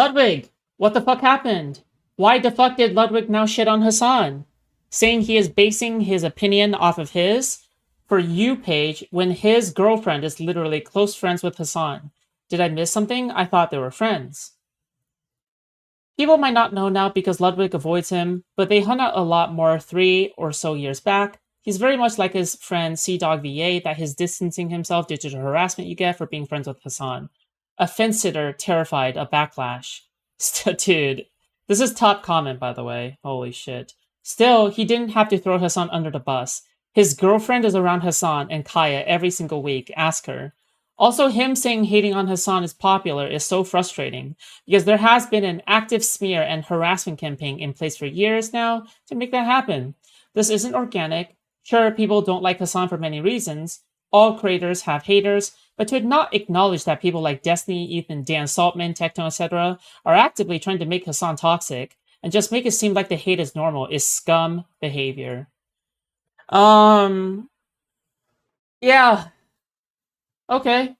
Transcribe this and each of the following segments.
Ludwig, what the fuck happened? Why the fuck did Ludwig now shit on Hasan? Saying he is basing his opinion off of his for you page when his girlfriend is literally close friends with Hasan. Did I miss something? I thought they were friends. People might not know now because Ludwig avoids him, but they hung out a lot more 3 or so years back. He's very much like his friend Sea-Dog VA that he's distancing himself due to the harassment you get for being friends with Hasan. A fence sitter terrified of backlash. Dude, this is top comment, by the way. Holy shit. Still, he didn't have to throw Hasan under the bus. His girlfriend is around Hasan and Kaya every single week. Ask her. Also, him saying hating on Hasan is popular is so frustrating because there has been an active smear and harassment campaign in place for years now to make that happen. This isn't organic. Sure, people don't like Hasan for many reasons. All creators have haters, but to not acknowledge that people like Destiny, Ethan, Dan Saltman, Tecton, etc. are actively trying to make Hasan toxic and just make it seem like the hate is normal is scum behavior. Um, yeah, okay.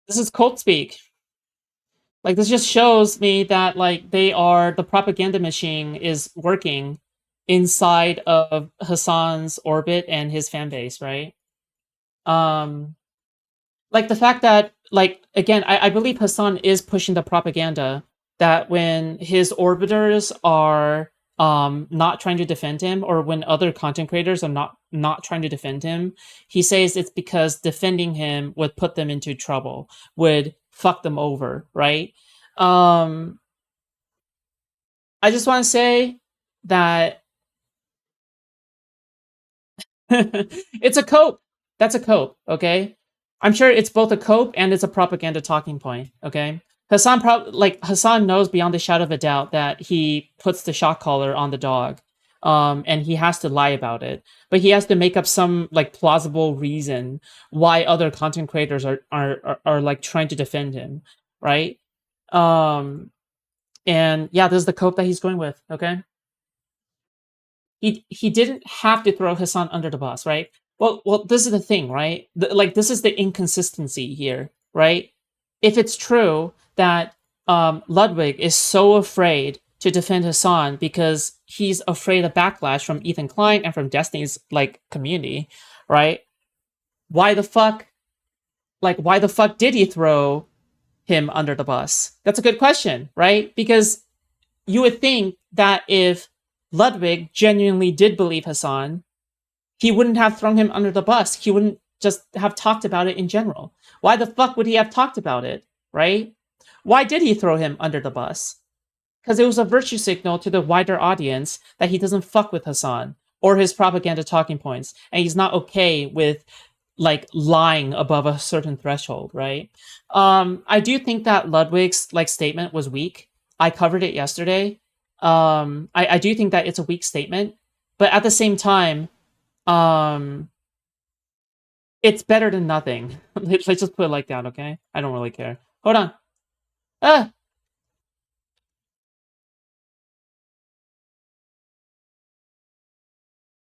This is cult speak. Like, this just shows me that, like, the propaganda machine is working inside of Hasan's orbit and his fan base, right? Um, like the fact that, like, again, I believe Hasan is pushing the propaganda that when his orbiters are not trying to defend him, or when other content creators are not trying to defend him, he says it's because defending him would put them into trouble, would fuck them over, right? Um, I just want to say that it's a cope. That's a cope, okay? I'm sure it's both a cope and it's a propaganda talking point, okay? Hasan knows beyond a shadow of a doubt that he puts the shock collar on the dog. And he has to lie about it. But he has to make up some like plausible reason why other content creators are like trying to defend him, right? Um and yeah, this is the cope that he's going with, okay? He didn't have to throw Hasan under the bus, right? Well, this is the thing, right? Like, this is the inconsistency here, right? If it's true that Ludwig is so afraid to defend Hasan because he's afraid of backlash from Ethan Klein and from Destiny's like community, right? Why the fuck? Like, why the fuck did he throw him under the bus? That's a good question, right? Because you would think that if Ludwig genuinely did believe Hasan, he wouldn't have thrown him under the bus. He wouldn't just have talked about it in general. Why the fuck would he have talked about it, right? Why did he throw him under the bus? Because it was a virtue signal to the wider audience that he doesn't fuck with Hasan or his propaganda talking points, and he's not okay with like lying above a certain threshold, right? I do think that Ludwig's like statement was weak. I covered it yesterday. I do think that it's a weak statement, but at the same time, um, it's better than nothing. Let's just put it like that, okay? I don't really care. Hold on. Ah!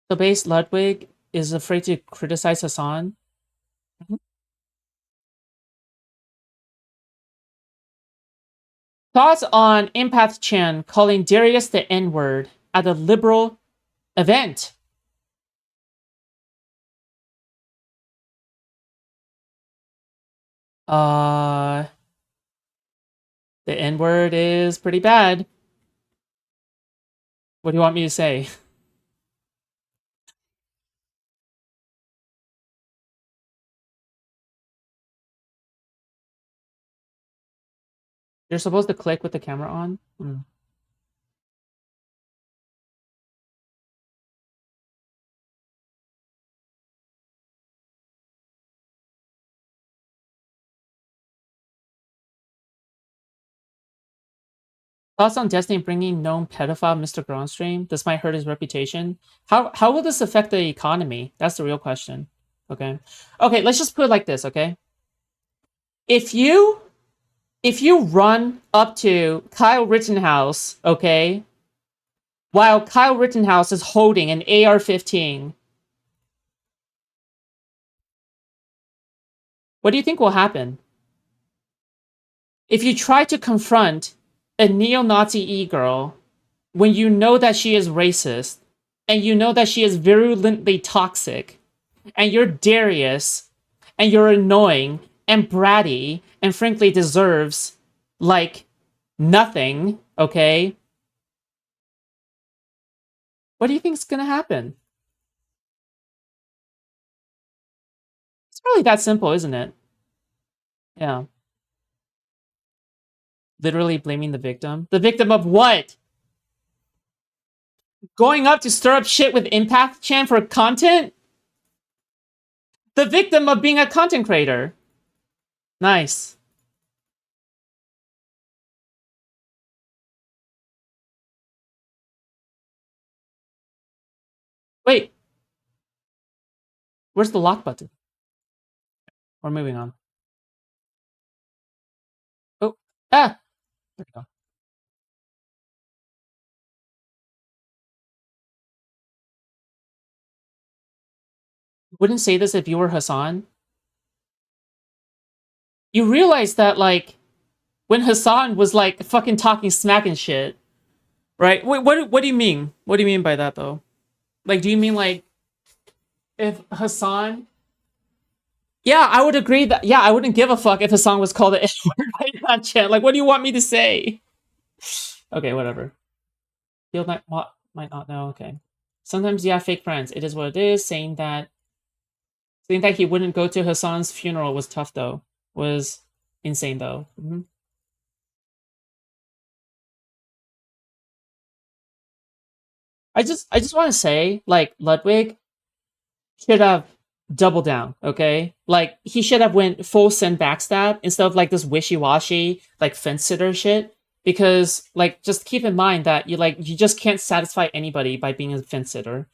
The base Ludwig is afraid to criticize Hasan. Mhm. Thoughts on Empath Chan calling Darius the N-word at a liberal event? Uh, the N-word is pretty bad. What do you want me to say? You're supposed to click with the camera on? Hmm. Thoughts on Destiny bringing known pedophile Mr. Girl on stream? This might hurt his reputation. How will this affect the economy? That's the real question. Okay. Okay, let's just put it like this, okay? If you run up to Kyle Rittenhouse, okay, while Kyle Rittenhouse is holding an AR-15, what do you think will happen? If you try to confront a neo-Nazi e-girl when you know that she is racist and you know that she is virulently toxic and you're Darius and you're annoying and bratty and frankly deserves like nothing, okay? What do you think's gonna happen? It's really that simple, isn't it? Yeah. Literally blaming the victim. The victim of what? Going up to stir up shit with Impact Chan for content? The victim of being a content creator. Nice. Wait, where's the lock button? We're moving on. Oh, ah, there we go. Wouldn't say this if you were Hasan. You realize that, like, when Hasan was, like, fucking talking smack and shit, right? Wait, what do you mean? What do you mean by that, though? Like, do you mean, like, if Hasan... Yeah, I would agree that... Yeah, I wouldn't give a fuck if Hasan was called an N-word by that chat. Like, what do you want me to say? Okay, whatever. Field might not know, okay. Sometimes, yeah, fake friends. It is what it is. Saying that he wouldn't go to Hasan's funeral was tough, though. Was insane, though. I just want to say, like, Ludwig should have doubled down, okay? Like, he should have went full send backstab instead of, like, this wishy-washy, like, fence sitter shit. Because, like, just keep in mind that you just can't satisfy anybody by being a fence sitter.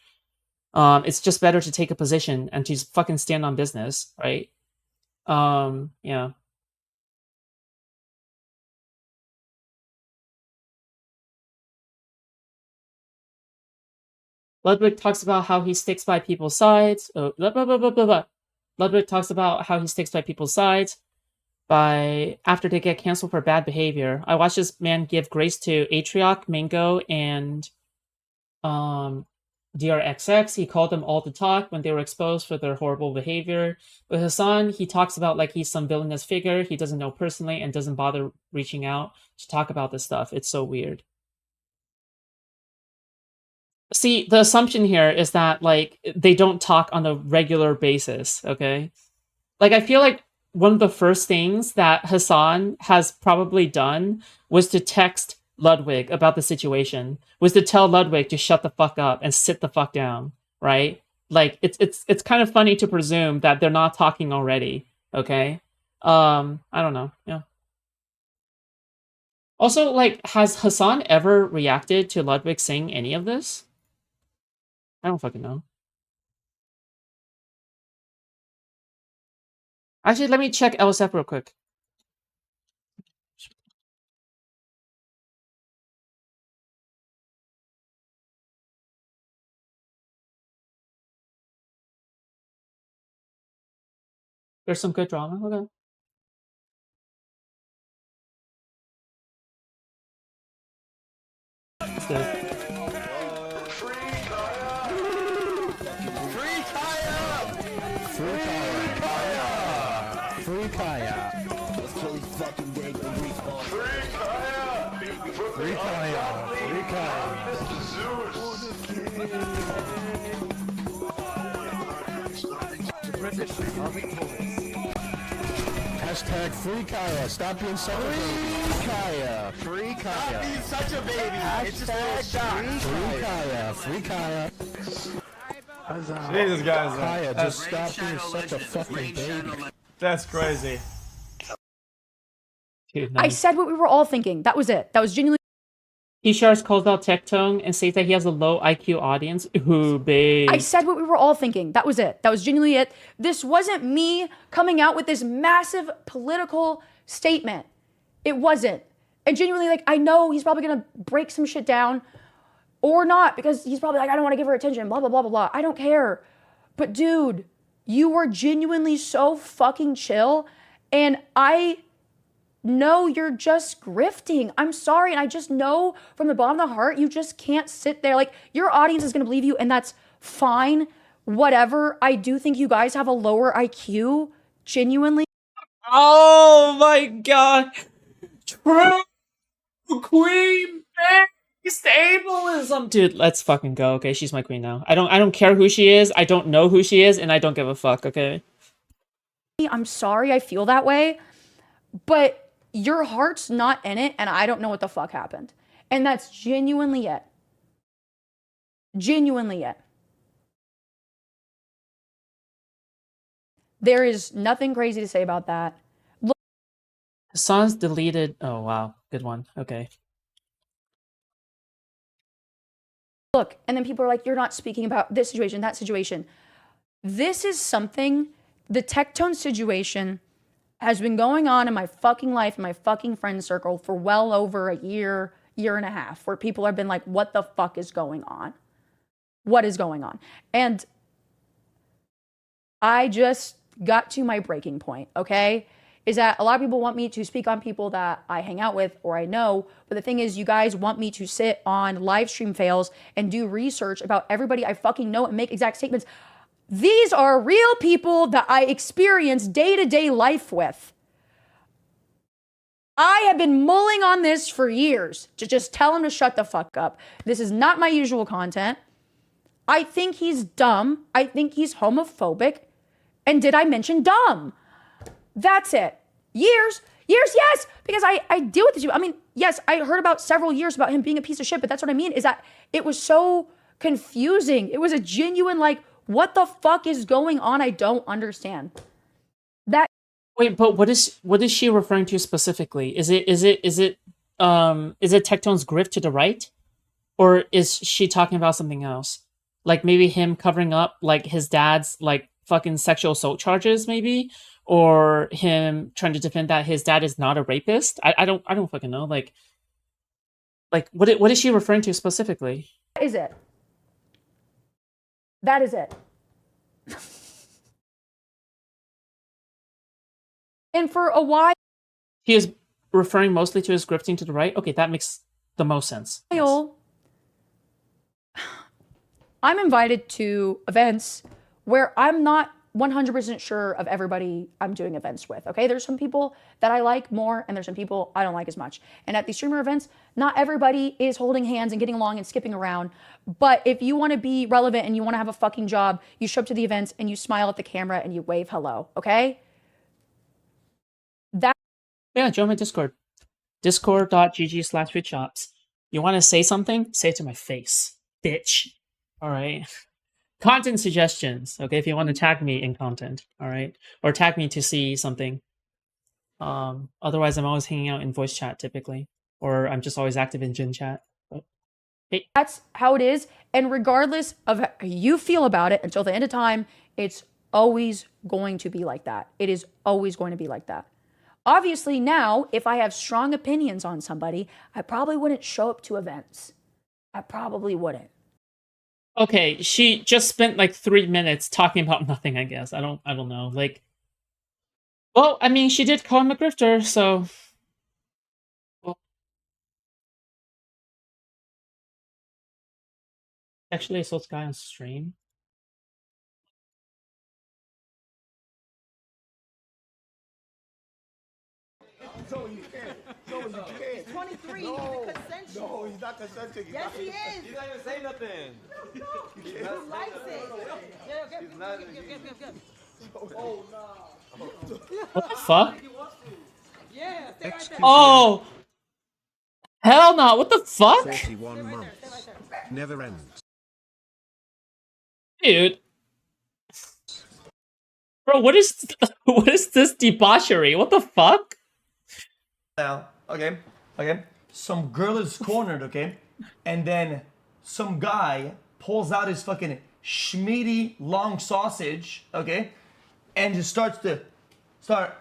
It's just better to take a position and to just fucking stand on business, right? Yeah. Ludwig talks about how he sticks by people's sides. Oh, blah, blah, blah, blah, blah, blah. Ludwig talks about how he sticks by people's sides by after they get canceled for bad behavior. I watched this man give grace to Atrioc, Mango, and DRXX. He called them all to talk when they were exposed for their horrible behavior. With Hasan, he talks about like he's some villainous figure he doesn't know personally and doesn't bother reaching out to talk about this stuff. It's so weird. See, the assumption here is that like they don't talk on a regular basis, okay? Like I feel like one of the first things that Hasan has probably done was to text Ludwig about the situation, was to tell Ludwig to shut the fuck up and sit the fuck down, right? Like it's kind of funny to presume that they're not talking already, okay? I don't know. Yeah. Also, like, has Hasan ever reacted to Ludwig saying any of this? I don't fucking know. Actually, let me check LSF real quick. There's some good drama. Okay. That's good. Free Kaya. Let's kill these fucking gangs and respawn. Free Kaya. Free Kaya. Hashtag free Kaya. Stop being such a baby. Free Kaya. Free Kaya. Stop being such a baby. Hashtag free Kaya. Free Kaya. Jesus, guys. Kaya, just stop being such a fucking baby. That's crazy. Dude, I nice. said what we were all thinking. That was it. That was genuinely. T-Sharks calls out Tectone and says that he has a low IQ audience. Ooh, babe. I said what we were all thinking. That was it. That was genuinely it. This wasn't me coming out with this massive political statement. It wasn't. And genuinely, like, I know he's probably gonna break some shit down or not because he's probably like, I don't want to give her attention, blah, blah, blah, blah, blah. I don't care. But dude, you were genuinely so fucking chill. And I no, you're just grifting. I'm sorry. And I just know from the bottom of the heart, you just can't sit there. Like, your audience is going to believe you, and that's fine. Whatever. I do think you guys have a lower IQ, genuinely. Oh my god. True queen based ableism. Dude, let's fucking go. Okay, she's my queen now. I don't care who she is. I don't know who she is, and I don't give a fuck, okay? I'm sorry I feel that way, but your heart's not in it, and I don't know what the fuck happened. And that's genuinely it. Genuinely it. There is nothing crazy to say about that. Hasan's deleted. Oh, wow. Good one. Okay. Look, and then people are like, you're not speaking about this situation, that situation. This is something, the Tectone situation has been going on in my fucking life, in my fucking friend circle for well over a year, year and a half, where people have been like, what the fuck is going on? What is going on? And I just got to my breaking point, okay? Is that a lot of people want me to speak on people that I hang out with or I know, but the thing is, you guys want me to sit on live stream fails and do research about everybody I fucking know and make exact statements. These are real people that I experience day-to-day life with. I have been mulling on this for years to just tell him to shut the fuck up. This is not my usual content. I think he's dumb. I think he's homophobic. And did I mention dumb? That's it. Years, yes, because I deal with this. I mean, yes, I heard about several years about him being a piece of shit, but that's what I mean, is that it was so confusing. It was a genuine, like, what the fuck is going on? I don't understand. That Wait, but what is she referring to specifically? Is it Tectone's grift to the right? Or is she talking about something else? Like maybe him covering up like his dad's like fucking sexual assault charges, maybe? Or him trying to defend that his dad is not a rapist? I don't fucking know. Like what is she referring to specifically? is it. That is it. And for a while, He is referring mostly to his grifting to the right? Okay, that makes the most sense. Yes. I'm invited to events where I'm not 100% sure of everybody I'm doing events with, okay? There's some people that I like more, and there's some people I don't like as much. And at these streamer events, not everybody is holding hands and getting along and skipping around. But if you want to be relevant and you want to have a fucking job, you show up to the events and you smile at the camera and you wave hello, okay? Yeah, join my Discord. Discord.gg/Foodshops. You want to say something? Say it to my face, bitch. All right. Content suggestions, okay? If you want to tag me in content, all right, or tag me to see something. Otherwise, I'm always hanging out in voice chat typically, or I'm just always active in Jin chat. But, hey. That's how it is, and regardless of how you feel about it, until the end of time, it's always going to be like that. It is always going to be like that. Obviously, now, if I have strong opinions on somebody, I probably wouldn't show up to events. I probably wouldn't. Okay, she just spent like 3 minutes talking about nothing, I guess. I don't know. Like, well, I mean, she did call him a grifter, so. Well, actually, I saw this guy on stream. No, you can't. No, you can't. 23, he's consensual. No, he's not consenting. Yes, he is. He's not even saying nothing. No, he likes it. Yeah, good. Oh, no. What the fuck? Yeah, stay right there. Oh! Hell no! What the fuck? 41 months. Never ends. Dude. Bro, what is this debauchery? What the fuck? Now, okay, some girl is cornered, okay, and then some guy pulls out his fucking schmeedy long sausage, okay, and just starts to start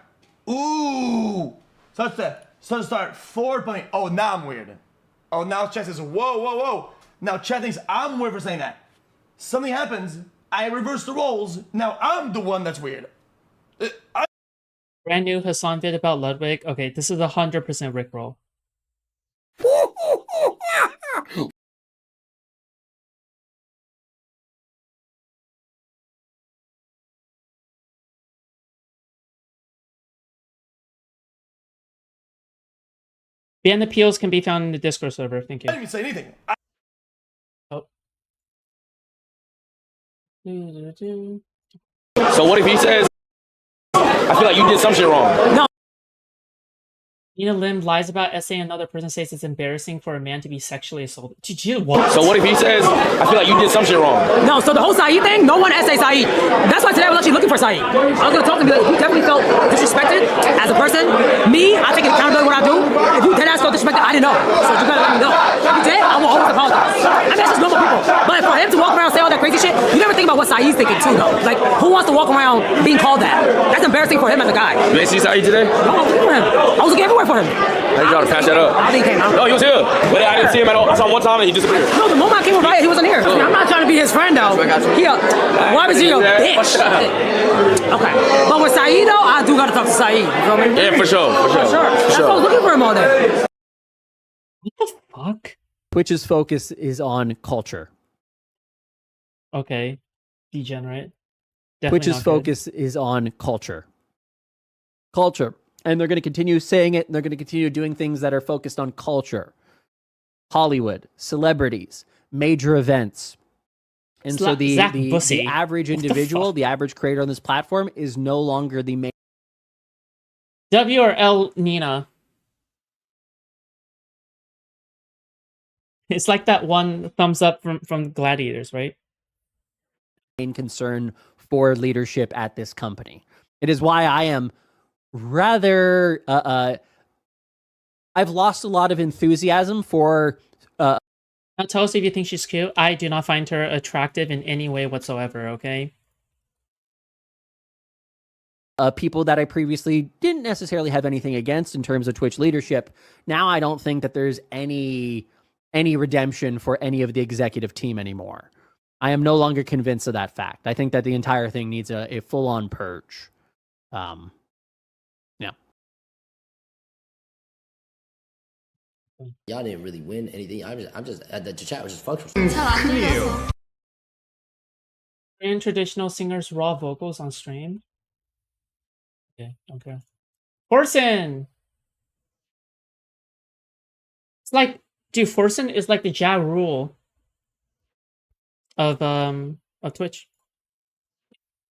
forward. Oh, now I'm weird. Oh, now Chet says, whoa. Now Chet thinks I'm weird for saying that. Something happens, I reverse the roles, now I'm the one that's weird. Brand new Hasan vid about Ludwig. Okay, this is 100% Rickroll. Ban appeals can be found in the Discord server. Thank I you. didn't even say anything. Oh. So what if he says, I feel like you did some shit wrong? No. Nina Lim lies about essay and another person says it's embarrassing for a man to be sexually assaulted. Did you what? So what if he says, I feel like you did some shit wrong? No, so the whole Saeed thing, no one essay Saeed. That's why today I was actually looking for Saeed. I was going to talk to him, like, he definitely felt disrespected as a person. Me, I take accountability what I do. If you dead ass felt disrespected, I didn't know. So you gotta let me know. If you did, I will always apologize. I mean, that's just normal people. But for him to walk around and say all that crazy shit, you never think about what Saeed's thinking too, though. Like, who wants to walk around being called that? That's embarrassing for him as a guy. You ain't see Saeed today? No, I was looking for him. I was looking everywhere for him. I need y'all to patch that up. I think he came out. No, he was here. But I didn't see him at all. I saw him one time and he disappeared. No, the moment I came over here, he wasn't here. I'm not trying to be his friend, though. Why was he your bitch? Okay. But with Saeed, though, I do got to talk to Saeed. You feel me? Yeah, for sure. That's why I was looking for him all day. What the fuck? Twitch's focus is on culture. Okay. Degenerate. Definitely Twitch's not good. focus is on culture. Culture. And they're going to continue saying it, and they're going to continue doing things that are focused on culture. Hollywood, celebrities, major events. And so the average individual, the average creator on this platform is no longer the main. W or L Nina? It's like that one thumbs up from Gladiators, right? Main concern for leadership at this company. It is why I am rather I've lost a lot of enthusiasm for now tell us if you think she's cute. I do not find her attractive in any way whatsoever, okay? People that I previously didn't necessarily have anything against in terms of Twitch leadership. Now I don't think that there's any redemption for any of the executive team anymore. I am no longer convinced of that fact. I think that the entire thing needs a full-on purge. Yeah. Y'all didn't really win anything. I'm just the chat was just functional. And traditional singers' raw vocals on stream. Okay, okay. Forsen! It's like, dude, Forsen is like the Ja Rule of Twitch.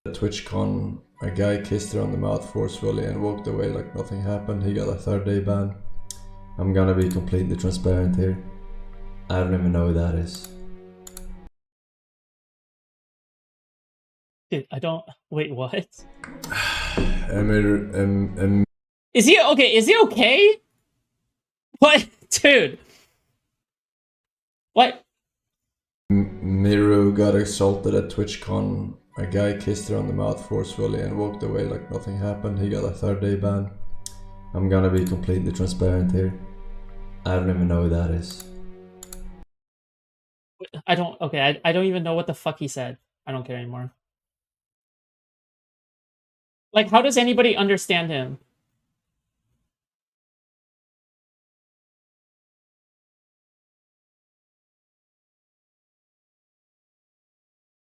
At TwitchCon, a guy kissed her on the mouth forcefully and walked away like nothing happened. He got a 3rd-day ban. I'm gonna be completely transparent here. I don't even know who that is. Dude, I don't... Wait, what? Is he okay? Is he okay? What? Dude. What? Miru got assaulted at TwitchCon. A guy kissed her on the mouth forcefully and walked away like nothing happened. He got a 3rd-day ban. I'm gonna be completely transparent here. I don't even know who that is. I don't... Okay, I don't even know what the fuck he said. I don't care anymore. Like, how does anybody understand him?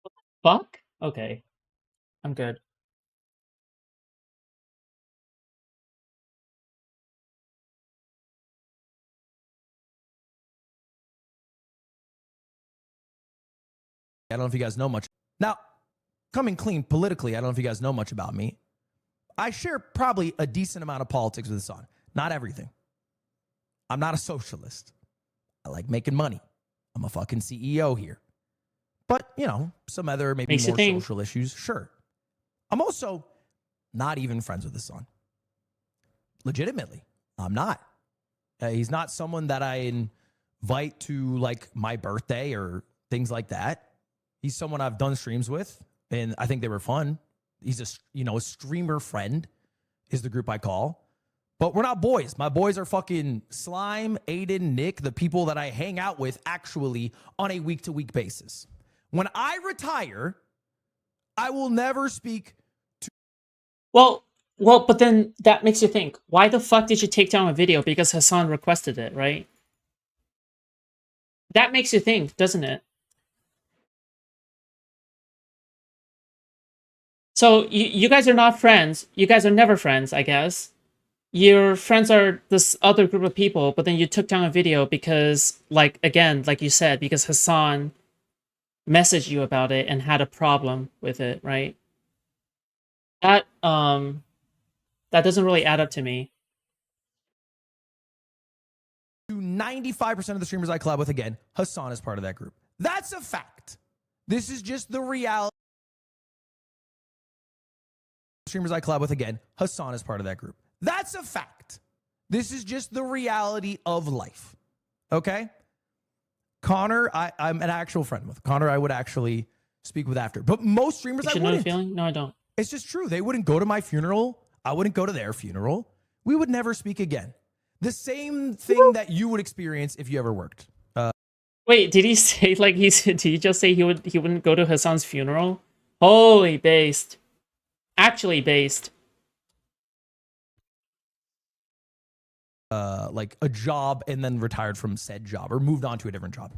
What the fuck? Okay. I'm good. I don't know if you guys know much. Now, coming clean politically, I don't know if you guys know much about me. I share probably a decent amount of politics with Hasan. Not everything. I'm not a socialist. I like making money. I'm a fucking CEO here. But, you know, some other maybe more social issues, sure. I'm also not even friends with Hasan. Legitimately, I'm not. He's not someone that I invite to, like, my birthday or things like that. He's someone I've done streams with, and I think they were fun. He's a streamer friend is the group I call. But we're not boys. My boys are fucking Slime, Aiden, Nick, the people that I hang out with actually on a week-to-week basis. When I retire, I will never speak to... Well, Well, but then that makes you think, why the fuck did you take down a video? Because Hasan requested it, right? That makes you think, doesn't it? So you guys are not friends. You guys are never friends, I guess. Your friends are this other group of people, but then you took down a video because, like, again, like you said, because Hasan messaged you about it and had a problem with it, right? That that doesn't really add up to me. To 95% of the streamers I collab with, again, Hasan is part of that group. That's a fact. This is just the reality. Streamers I collab with, again, Hasan is part of that group. That's a fact. This is just the reality of life. Okay? Connor, I'm an actual friend with. Connor, I would actually speak with after. But most streamers, You I should know the wouldn't. feeling? No, I don't. It's just true. They wouldn't go to my funeral. I wouldn't go to their funeral. We would never speak again. The same thing that you would experience if you ever worked. Wait, did he say, like, did he just say he wouldn't go to Hasan's funeral? Holy based. Actually based. Like a job and then retired from said job or moved on to a different job.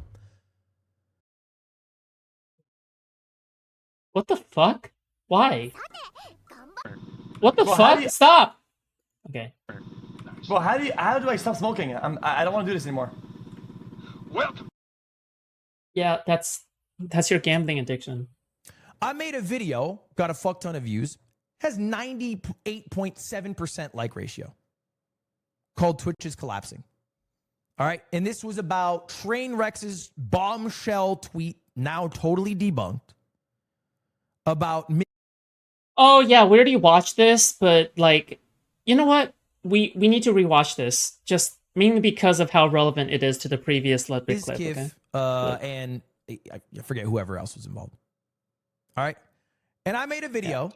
What the fuck? Why? What the Well, how fuck? do you- Stop! Okay. Bro, how do I stop smoking? I don't want to do this anymore. Yeah, that's your gambling addiction. I made a video, got a fuck ton of views, has 98.7% like ratio, called Twitch is collapsing. All right. And this was about Trainwreck's bombshell tweet, now totally debunked, about me. Oh yeah, we already watched this, but like, you know what? We need to rewatch this, just mainly because of how relevant it is to the previous Ludwig clip. Okay? And I forget whoever else was involved. All right. And I made a video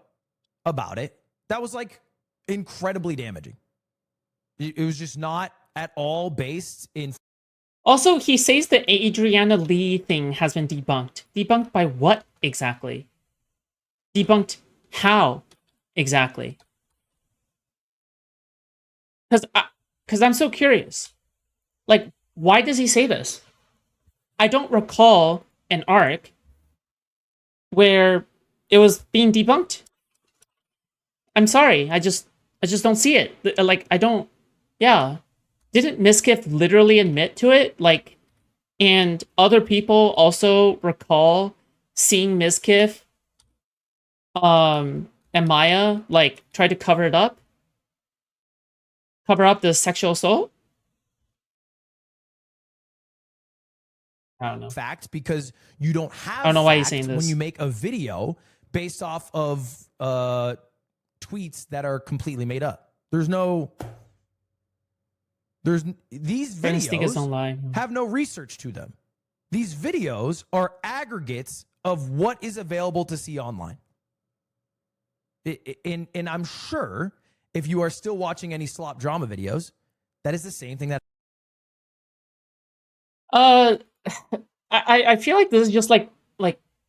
about it that was like incredibly damaging. It was just not at all based in. Also, he says the Adriana Lee thing has been debunked. Debunked by what exactly? Debunked how exactly? Because I'm so curious. Like, why does he say this? I don't recall an arc where it was being debunked. I'm sorry, I just don't see it. Like, I don't. Yeah, didn't Miskiff literally admit to it? Like, and other people also recall seeing Miskiff, and Maya like try to cover up the sexual assault. I don't know. Fact, because you don't have. I don't know why he's fact saying this. When you make a video based off of tweets that are completely made up, these Friends think it's videos don't lie. have no research to them. These videos are aggregates of what is available to see online. And I'm sure if you are still watching any slop drama videos, that is the same thing that. I feel like this is just like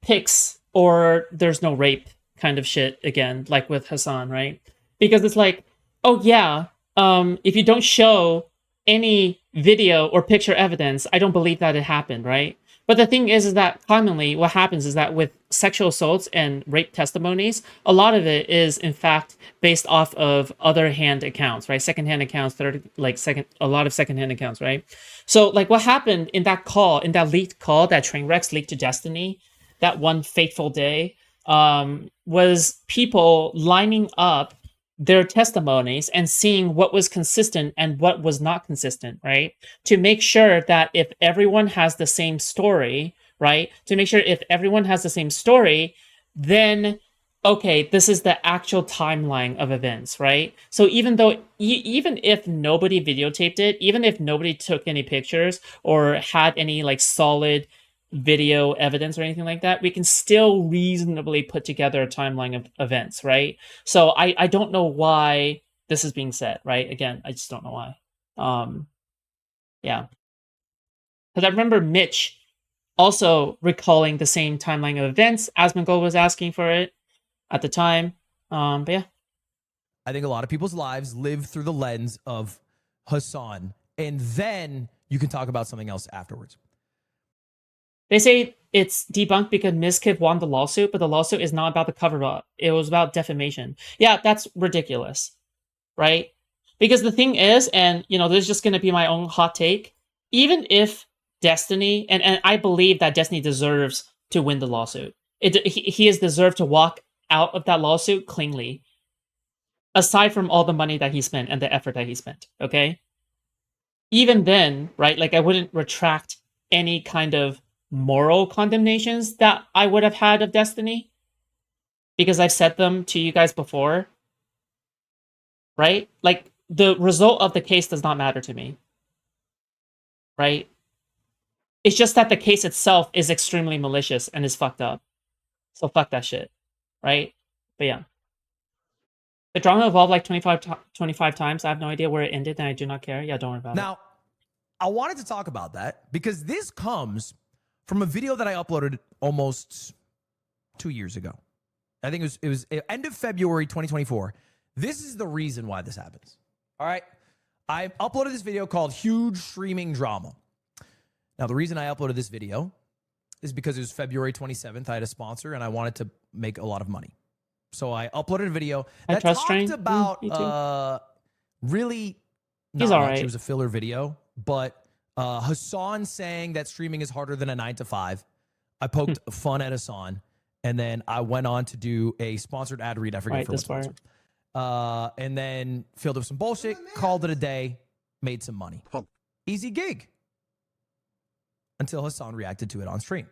pics or there's no rape kind of shit again, like with Hasan, right? Because it's like, oh yeah, if you don't show any video or picture evidence, I don't believe that it happened, right? But the thing is that commonly what happens is that with sexual assaults and rape testimonies, a lot of it is in fact based off of other hand accounts, right? Secondhand accounts that are like a lot of secondhand accounts, right? So like what happened in that call, in that leaked call that Trainwreck leaked to Destiny, that one fateful day, was people lining up their testimonies and seeing what was consistent and what was not consistent, right? To make sure that if everyone has the same story, right? To make sure if everyone has the same story, then, okay, this is the actual timeline of events, right? So even though, even if nobody videotaped it, even if nobody took any pictures or had any like solid video evidence or anything like that, we can still reasonably put together a timeline of events, right? So I don't know why this is being said, right? Again, I just don't know why. Yeah. Because I remember Mitch also recalling the same timeline of events. Asmongold was asking for it at the time. But yeah. I think a lot of people's lives live through the lens of Hasan, and then you can talk about something else afterwards. They say it's debunked because Mizkif won the lawsuit, but the lawsuit is not about the cover up. It was about defamation. Yeah, that's ridiculous, right? Because the thing is, and this is just going to be my own hot take, even if Destiny, and I believe that Destiny deserves to win the lawsuit. He has deserved to walk out of that lawsuit cleanly, aside from all the money that he spent and the effort that he spent, okay? Even then, right, like I wouldn't retract any kind of moral condemnations that I would have had of Destiny, because I've said them to you guys before, right? Like, the result of the case does not matter to me, right? It's just that the case itself is extremely malicious and is fucked up. So fuck that shit, right? But yeah. The drama evolved like 25 times. I have no idea where it ended, and I do not care. Yeah, don't worry about it. Now, I wanted to talk about that because this comes from a video that I uploaded almost 2 years ago. I think it was end of February 2024. This is the reason why this happens. All right. I uploaded this video called Huge Streaming Drama. Now, the reason I uploaded this video is because it was February 27th. I had a sponsor and I wanted to make a lot of money. So I uploaded a video that talked about really not He's all much. right. It was a filler video, but Hasan saying that streaming is harder than a 9 to 5. I poked fun at Hasan, and then I went on to do a sponsored ad read. I forget for what sponsor. And then filled up some bullshit, called it a day, made some money. Easy gig. Until Hasan reacted to it on stream.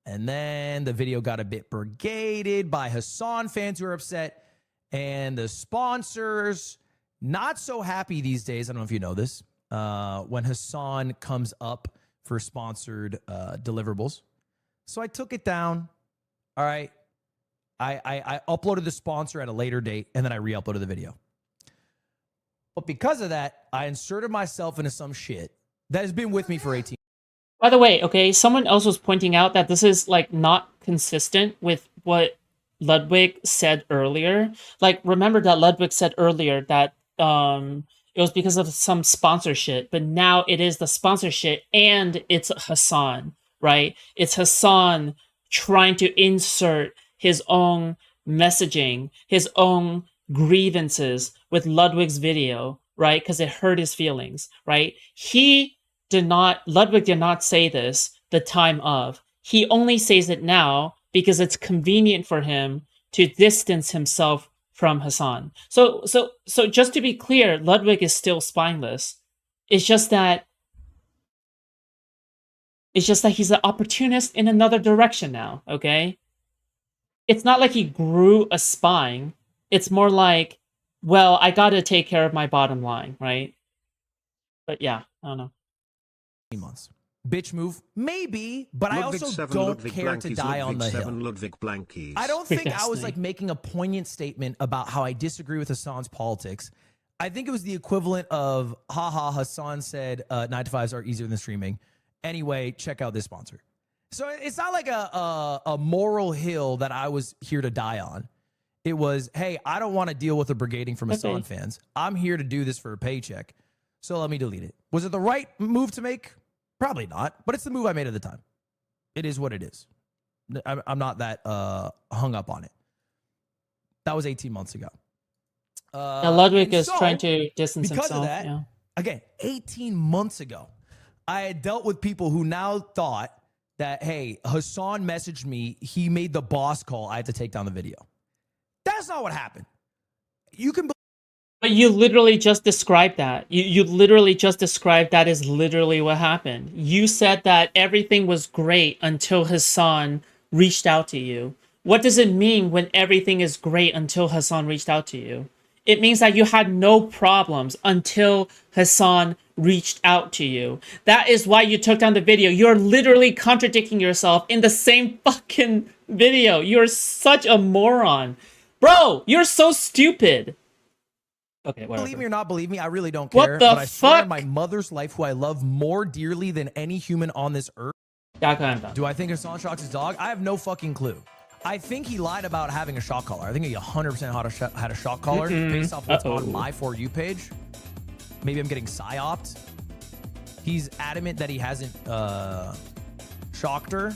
And then the video got a bit brigaded by Hasan fans who are upset. And the sponsors, not so happy these days. I don't know if you know this. When Hasan comes up for sponsored deliverables. So I took it down. All right. I uploaded the sponsor at a later date, and then I re-uploaded the video. But because of that, I inserted myself into some shit that has been with me for 18 By the way, okay, someone else was pointing out that this is like not consistent with what Ludwig said earlier. Like, remember that Ludwig said earlier that it was because of some sponsorship, but now it is the sponsorship and it's Hasan, right? It's Hasan trying to insert his own messaging, his own grievances with Ludwig's video, right? Because it hurt his feelings, right? Ludwig did not say this the time of. He only says it now because it's convenient for him to distance himself from Hasan. So just to be clear, Ludwig is still spineless. It's just that he's an opportunist in another direction now, okay? It's not like he grew a spine. It's more like, well, I gotta take care of my bottom line, right? But yeah, I don't know. months. Bitch move? Maybe, but I also don't care to die on the hill. I don't think I was like making a poignant statement about how I disagree with Hasan's politics. I think it was the equivalent of, haha, Hasan said 9 to 5s are easier than streaming. Anyway, check out this sponsor. So it's not like a moral hill that I was here to die on. It was, hey, I don't want to deal with the brigading from Hasan fans. I'm here to do this for a paycheck. So let me delete it. Was it the right move to make? Probably not, but it's the move I made at the time. It is what it is. I'm not that hung up on it. That was 18 months ago. Now Ludwig is trying to distance because himself. Of that, again, 18 months ago, I had dealt with people who now thought that, hey, Hasan messaged me. He made the boss call. I had to take down the video. That's not what happened. You can. But you literally just described that. You literally just described that is literally what happened. You said that everything was great until Hasan reached out to you. What does it mean when everything is great until Hasan reached out to you? It means that you had no problems until Hasan reached out to you. That is why you took down the video. You're literally contradicting yourself in the same fucking video. You're such a moron. Bro, you're so stupid. Okay, whatever. Believe me or not believe me, I really don't care. What the but I swear on fuck? my mother's life, who I love more dearly than any human on this earth. Do I think Hasan shocks his dog? I have no fucking clue. I think he lied about having a shot caller. I think he 100% had a shot caller based off what's on my For You page. Maybe I'm getting psyoped. He's adamant that he hasn't shocked her.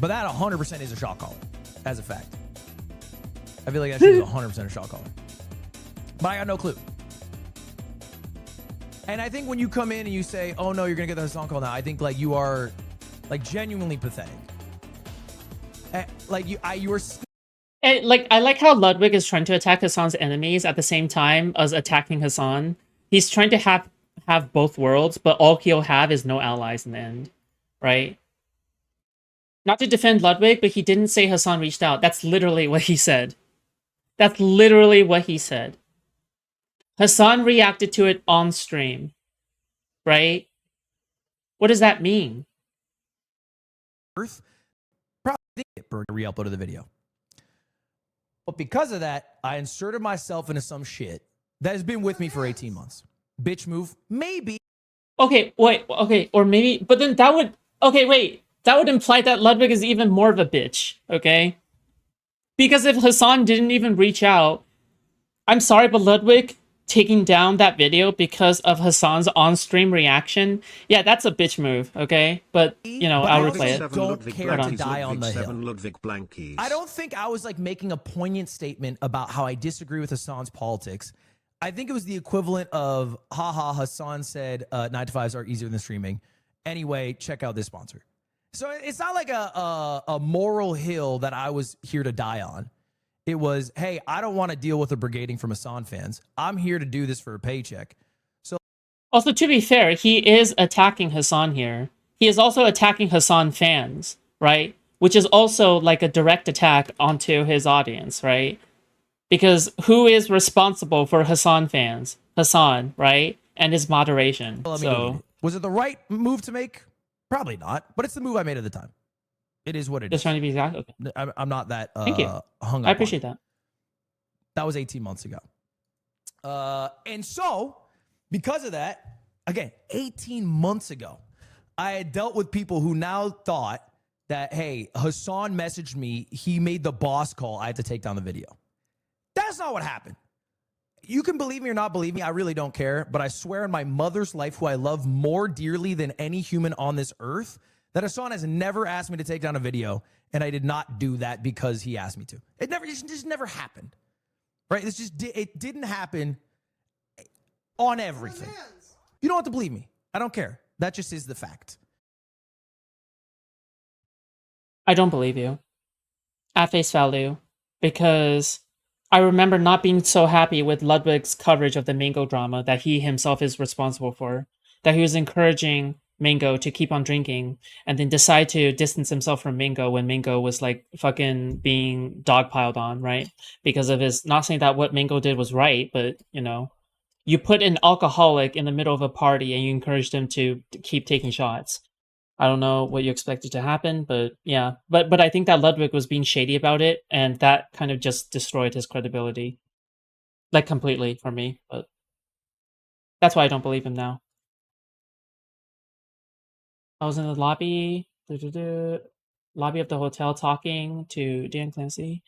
But that 100% is a shot caller, as a fact. I feel like that shit is 100% a shot caller. But I got no clue. And I think when you come in and you say, oh no, you're going to get the Hasan call now, I think like you are like genuinely pathetic. Like you were... Like, I like how Ludwig is trying to attack Hasan's enemies at the same time as attacking Hasan. He's trying to have both worlds, but all he'll have is no allies in the end, right? Not to defend Ludwig, but he didn't say Hasan reached out. That's literally what he said. That's literally what he said. Hasan reacted to it on stream, right? What does that mean? Earth probably re-uploaded the video. But because of that, I inserted myself into some shit that has been with me for 18 months. Bitch move, maybe. Okay, wait, okay, or maybe, but then that would, okay, wait, that would imply that Ludwig is even more of a bitch, okay? Because if Hasan didn't even reach out, I'm sorry, but Ludwig taking down that video because of Hasan's on-stream reaction, yeah, that's a bitch move, okay? But, you know, I'll replay it. Don't care to die on the hill. I don't think I was like making a poignant statement about how I disagree with Hasan's politics. I think it was the equivalent of, haha, Hasan said 9 to 5s are easier than streaming. Anyway, check out this sponsor. So it's not like a moral hill that I was here to die on. It was, hey, I don't want to deal with the brigading from Hasan fans. I'm here to do this for a paycheck. So also, to be fair, he is attacking Hasan here. He is also attacking Hasan fans, right? Which is also like a direct attack onto his audience, right? Because who is responsible for Hasan fans? Hasan, right? And his moderation. So was it the right move to make? Probably not, but it's the move I made at the time. It is what it is. Just trying to be exact. Okay. I'm not that Thank you. hung up. I appreciate that. That was 18 months ago. And so, because of that, again, 18 months ago, I had dealt with people who now thought that, hey, Hasan messaged me. He made the boss call. I had to take down the video. That's not what happened. You can believe me or not believe me. I really don't care. But I swear on my mother's life, who I love more dearly than any human on this earth, that Hasan has never asked me to take down a video, and I did not do that because he asked me to. It just never happened, right? It didn't happen on everything. You don't have to believe me. I don't care. That just is the fact. I don't believe you at face value, because I remember not being so happy with Ludwig's coverage of the Mango drama that he himself is responsible for, that he was encouraging Mango to keep on drinking and then decide to distance himself from Mango when Mango was like fucking being dogpiled on, right? Because of his, not saying that what Mango did was right, but you know, you put an alcoholic in the middle of a party and you encouraged him to keep taking shots. I don't know what you expected to happen, but yeah. But I think that Ludwig was being shady about it, and that kind of just destroyed his credibility. Like completely for me, but that's why I don't believe him now. I was in the lobby of the hotel talking to Dan Clancy.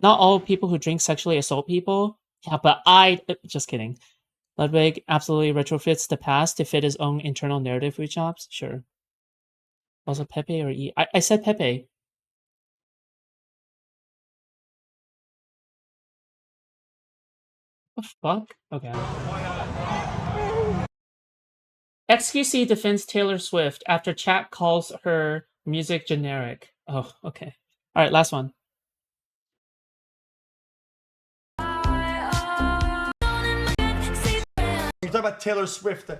Not all people who drink sexually assault people. Yeah, but just kidding. Ludwig absolutely retrofits the past to fit his own internal narrative. Foodshops, sure. Also Pepe or E? I said Pepe. What the fuck? Okay. XQC defends Taylor Swift after chat calls her music generic. Oh, okay. All right, last one. You talk about Taylor Swift,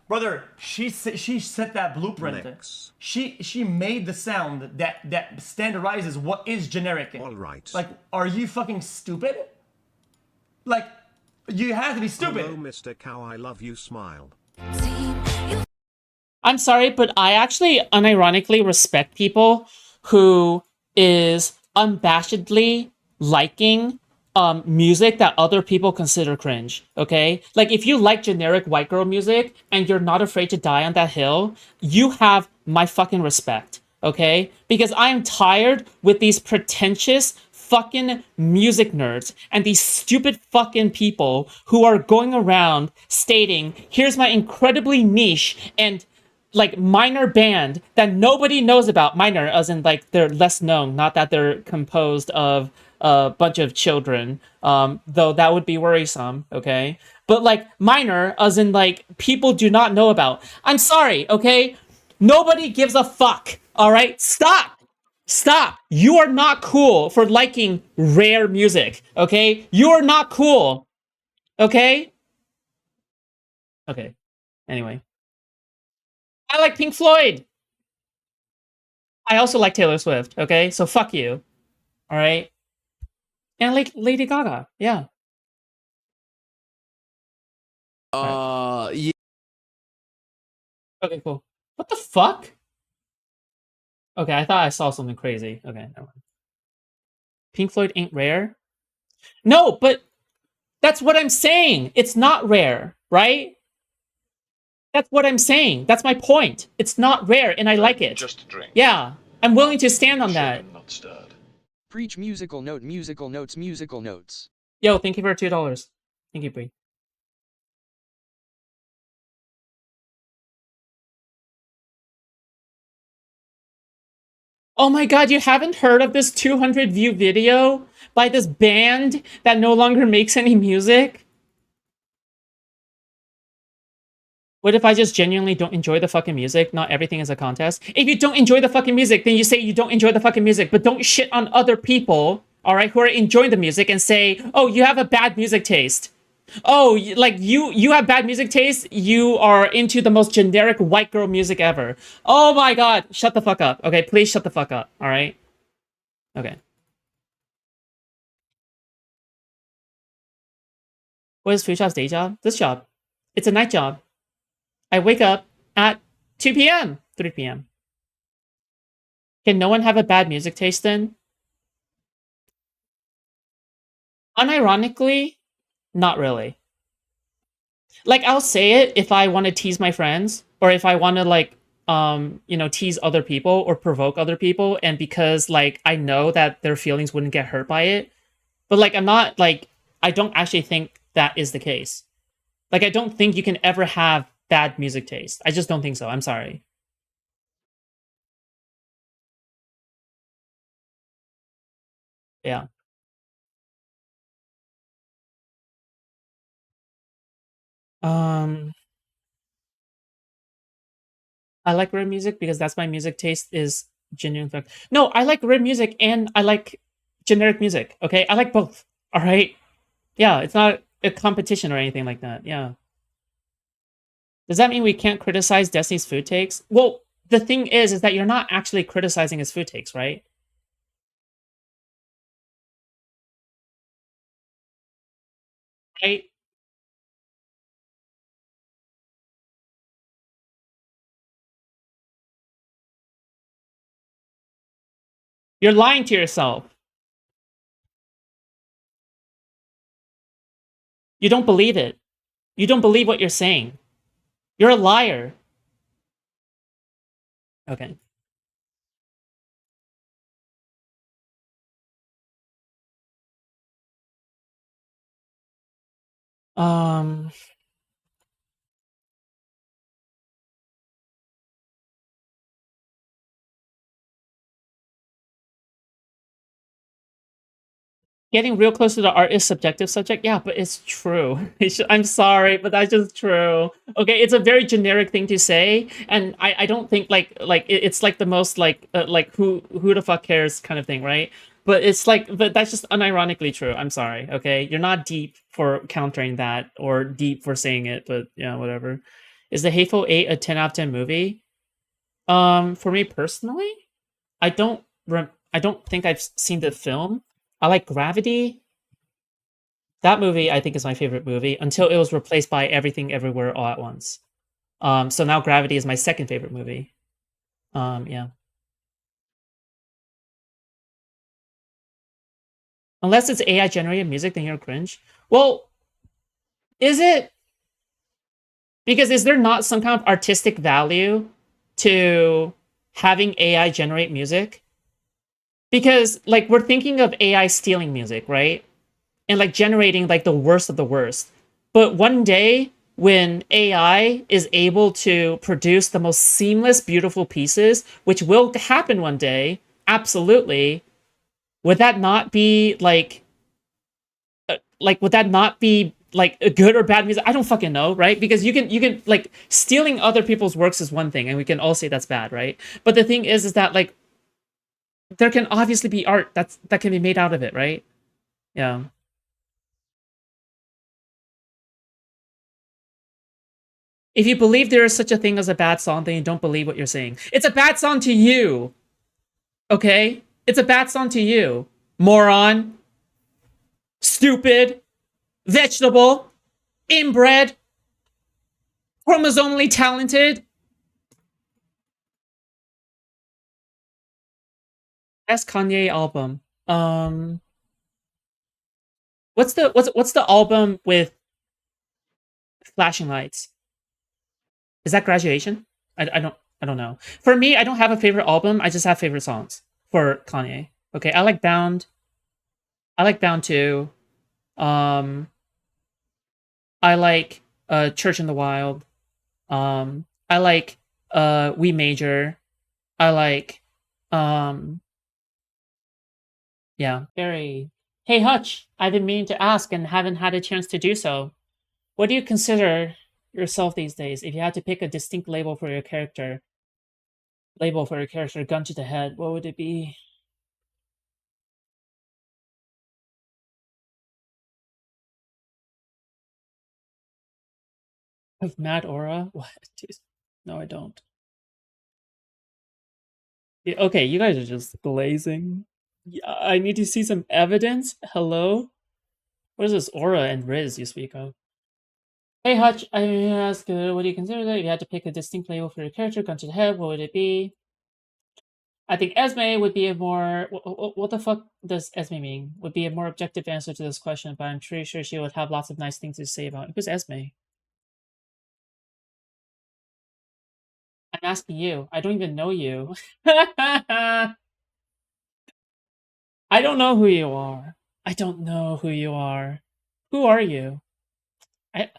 brother. She set that blueprint. Lex. She made the sound that standardizes what is generic. All right. Like, are you fucking stupid? Like, you have to be stupid. Hello, Mr. Cow. I love you. Smile. I'm sorry, but I actually unironically respect people who is unabashedly liking music that other people consider cringe, okay? Like, if you like generic white girl music and you're not afraid to die on that hill, you have my fucking respect. okay? Because I'm tired with these pretentious fucking music nerds and these stupid fucking people who are going around stating, here's my incredibly niche and like minor band that nobody knows about. Minor as in like they're less known, not that they're composed of a bunch of children, though that would be worrisome, okay? But like minor as in like people do not know about. I'm sorry, okay? Nobody gives a fuck, all right? Stop! Stop! You are not cool for liking rare music, okay? You are not cool, okay? Okay, anyway. I like Pink Floyd! I also like Taylor Swift, okay? So fuck you, alright? And I like Lady Gaga, yeah. Yeah. Okay, cool. What the fuck? Okay, I thought I saw something crazy. Okay, never mind. Pink Floyd ain't rare? No, but that's what I'm saying. It's not rare, right? That's what I'm saying. That's my point. It's not rare, and I like it. Just a drink. Yeah, I'm willing to stand on that. Not stirred. Preach musical note, musical notes, musical notes. Yo, thank you for $2. Thank you, Bree. Oh my god, you haven't heard of this 200 view video by this band that no longer makes any music? What if I just genuinely don't enjoy the fucking music? Not everything is a contest. If you don't enjoy the fucking music, then you say you don't enjoy the fucking music, but don't shit on other people, alright, who are enjoying the music and say, oh, you have a bad music taste. Oh, like you have bad music taste, you are into the most generic white girl music ever. Oh my god, shut the fuck up. Okay, please shut the fuck up, alright? Okay. What is Foodshops' day job? This job. It's a night job. I wake up at 2 p.m., 3 p.m. Can no one have a bad music taste then? Unironically, not really. Like, I'll say it if I want to tease my friends, or if I want to, like, you know, tease other people or provoke other people, and because, like, I know that their feelings wouldn't get hurt by it. But, like, I'm not, like, I don't actually think that is the case. Like, I don't think you can ever have bad music taste. I just don't think so. I'm sorry. Yeah. I like rare music because that's my music taste is genuine fact. No, I like rare music and I like generic music. Okay, I like both. All right. Yeah, it's not a competition or anything like that. Yeah. Does that mean we can't criticize Destiny's food takes? Well, the thing is that you're not actually criticizing his food takes, right? Right? You're lying to yourself. You don't believe it. You don't believe what you're saying. You're a liar. Okay. Um Getting real close to the art is subjective subject. Yeah, but it's true. I'm sorry, but that's just true. Okay, it's a very generic thing to say, and I don't think it's like the most like who the fuck cares kind of thing, right? But it's like, but that's just unironically true. I'm sorry. Okay, you're not deep for countering that or deep for saying it, but yeah, whatever. Is The Hateful Eight a 10 out of 10 movie? For me personally, I don't think I've seen the film. I like Gravity. That movie I think is my favorite movie until it was replaced by Everything Everywhere All at Once. So now Gravity is my second favorite movie. Yeah. Unless it's AI generated music, then you're cringe. Well, is it? Because is there not some kind of artistic value to having AI generate music, because like we're thinking of AI stealing music, right? And like generating like the worst of the worst. But one day when AI is able to produce the most seamless, beautiful pieces, which will happen one day, absolutely, would that not be like would that not be like a good or bad music? I don't fucking know, right? Because you can like stealing other people's works is one thing, and we can all say that's bad, right? But the thing is that like there can obviously be art that can be made out of it, right? Yeah. If you believe there is such a thing as a bad song, then you don't believe what you're saying. It's a bad song to you. Okay? It's a bad song to you. Moron. Stupid. Vegetable. Inbred. Chromosomally talented. Best Kanye album. What's the album with flashing lights? Is that Graduation? I don't know. For me, I don't have a favorite album. I just have favorite songs for Kanye. Okay, I like Bound. I like Bound 2. Um, I like Church in the Wild. I like We Major. I like yeah, very. Hey Hutch, I've been meaning to ask and haven't had a chance to do so. What do you consider yourself these days? If you had to pick a distinct label for your character, gun to the head, what would it be? Of Mad Aura? What? Jeez. No, I don't. Yeah, okay, you guys are just glazing. Yeah, I need to see some evidence. Hello? What is this aura and Riz you speak of? Hey Hutch, I ask, what do you consider that? If you had to pick a distinct label for your character, gun to the head, what would it be? I think Esme would be a more... What the fuck does Esme mean? Would be a more objective answer to this question, but I'm pretty sure she would have lots of nice things to say about it. Who's Esme? I'm asking you. I don't even know you. I don't know who you are. I don't know who you are. Who are you? I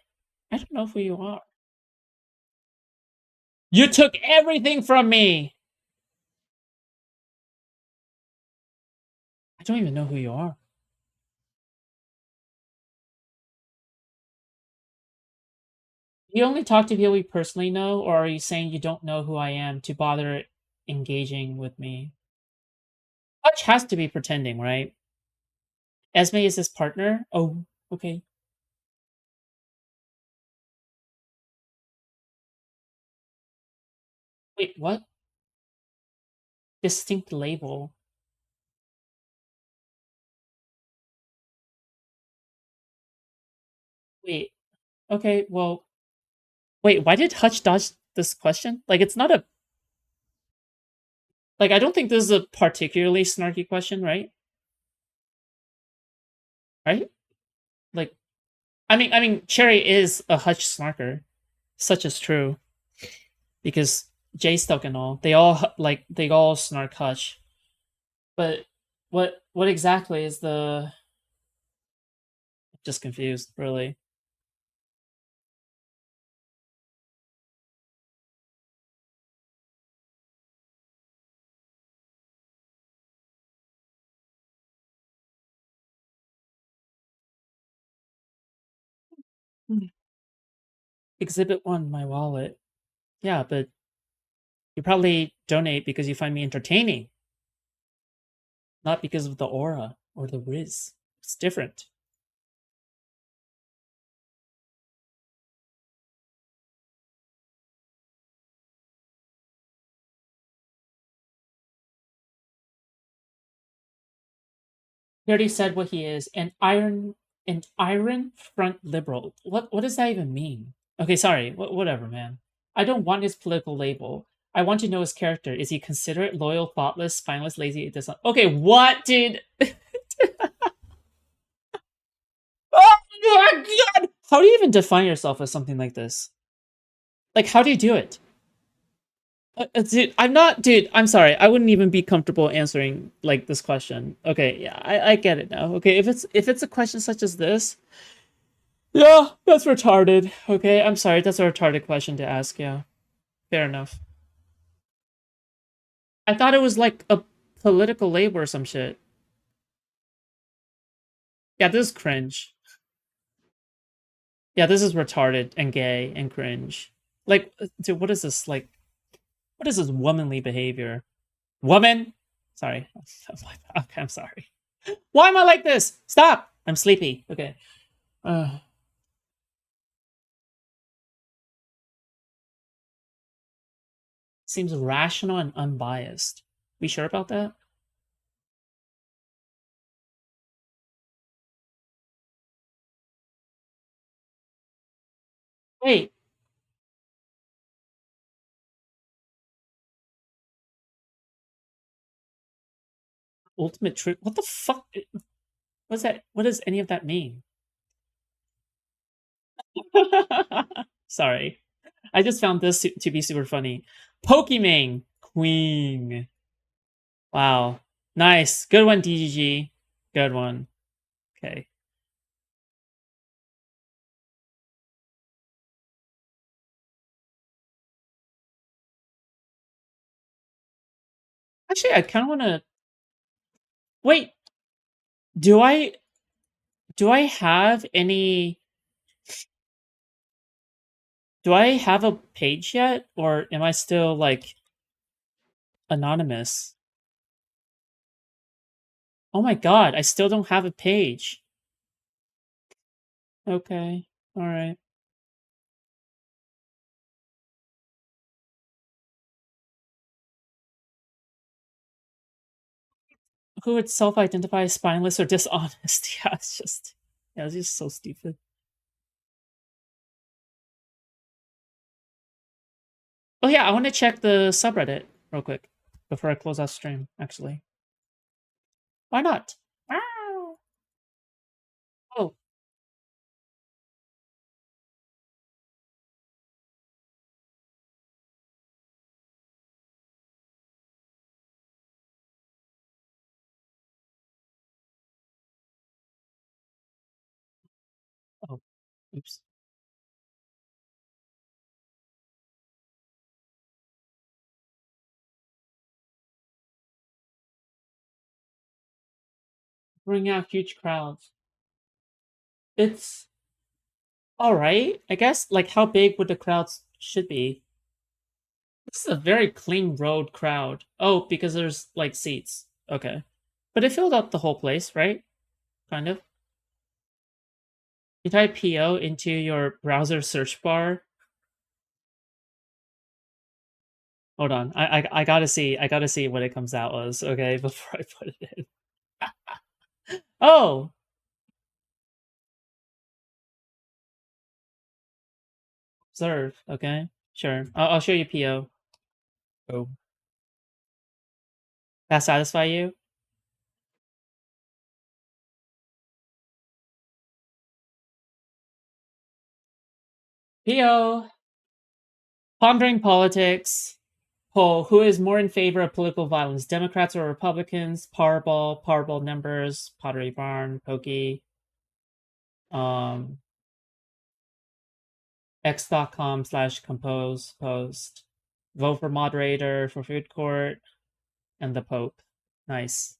don't know who you are. You took everything from me! I don't even know who you are. You only talk to people you personally know, or are you saying you don't know who I am to bother engaging with me? Hutch has to be pretending, right? Esme is his partner? Oh, okay. Wait, what? Distinct label. Wait. Okay, well... Wait, why did Hutch dodge this question? Like, it's not a... Like, I don't think this is a particularly snarky question, right? Right? Like, I mean, Cherry is a Hutch snarker. Such is true. Because J-Stuck and all, they all snark Hutch. But what exactly is the... Just confused, really. Exhibit 1, my wallet. Yeah, but you probably donate because you find me entertaining. Not because of the aura or the Riz. It's different. He already said what he is. An iron front liberal. What does that even mean? Okay, sorry. Whatever, man. I don't want his political label. I want to know his character. Is he considerate, loyal, thoughtless, spineless, lazy? It does not. Okay, what did... Oh my god! How do you even define yourself as something like this? Like, how do you do it? Dude, I'm not, dude, I'm sorry. I wouldn't even be comfortable answering like this question. Okay, yeah, I get it now. Okay, if it's a question such as this, yeah, that's retarded. Okay, I'm sorry, that's a retarded question to ask, yeah. Fair enough. I thought it was like a political label or some shit. Yeah, this is cringe. Yeah, this is retarded and gay and cringe. Like, dude, what is this? Like, what is this womanly behavior? Woman? Sorry. Okay, I'm sorry. Why am I like this? Stop! I'm sleepy. Okay. Seems rational and unbiased. We sure about that? Wait. Ultimate truth? What the fuck? What's that? What does any of that mean? Sorry. I just found this to be super funny. Pokimane Queen. Wow. Nice. Good one, DGG. Good one. Okay. Actually, I kind of want to... Wait. Do I have any... Do I have a page yet? Or am I still, like, anonymous? Oh my god, I still don't have a page. Okay. Alright. Who would self-identify as spineless or dishonest? Yeah, it's just... Yeah, it's just so stupid. Oh yeah, I want to check the subreddit real quick before I close out stream, actually. Why not? Wow. Oh. Oh. Oops. Bring out huge crowds. It's alright, I guess. Like, how big would the crowds should be? This is a very clean road crowd. Oh, because there's, like, seats. Okay. But it filled up the whole place, right? Kind of. You type PO into your browser search bar. Hold on. I gotta see what it comes out as, okay, before I put it in. Oh! Observe, okay. Sure. I'll show you PO. Oh. That satisfy you? PO! Pondering politics. Poll. Who is more in favor of political violence? Democrats or Republicans? Powerball numbers, Pottery Barn, Pokey. X.com/compose post. Vote for moderator for food court. And the Pope. Nice.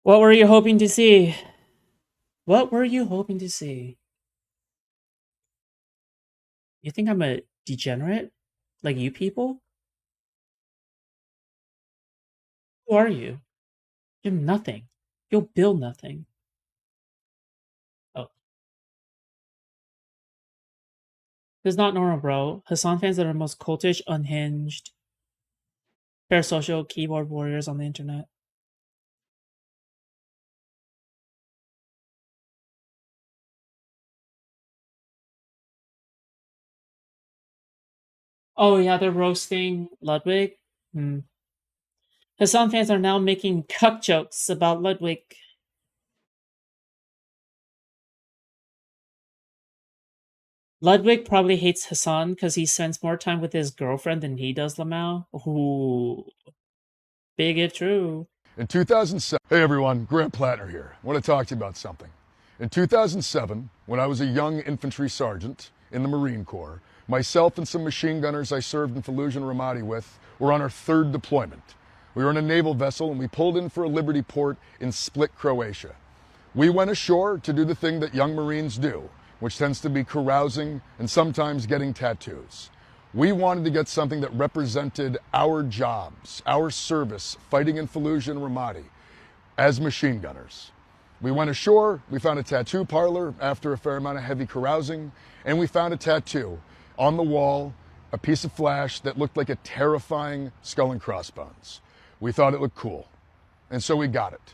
What were you hoping to see? What were you hoping to see? You think I'm a degenerate? Like you people? Who are you? You're nothing. You'll build nothing. Oh. This is not normal, bro. Hasan fans are the most cultish, unhinged, parasocial keyboard warriors on the internet. Oh yeah, they're roasting Ludwig. Hasan fans are now making cuck jokes about Ludwig. Ludwig probably hates Hasan because he spends more time with his girlfriend than he does Lamau. Ooh, big if true. In 2007, hey everyone, Grant Plattner here. I want to talk to you about something. In 2007, when I was a young infantry sergeant in the Marine Corps, myself and some machine gunners I served in Fallujah and Ramadi with were on our third deployment. We were in a naval vessel and we pulled in for a Liberty port in Split, Croatia. We went ashore to do the thing that young Marines do, which tends to be carousing and sometimes getting tattoos. We wanted to get something that represented our jobs, our service, fighting in Fallujah and Ramadi as machine gunners. We went ashore, we found a tattoo parlor after a fair amount of heavy carousing, and we found a tattoo on the wall, a piece of flash that looked like a terrifying skull and crossbones. We thought it looked cool, and so we got it.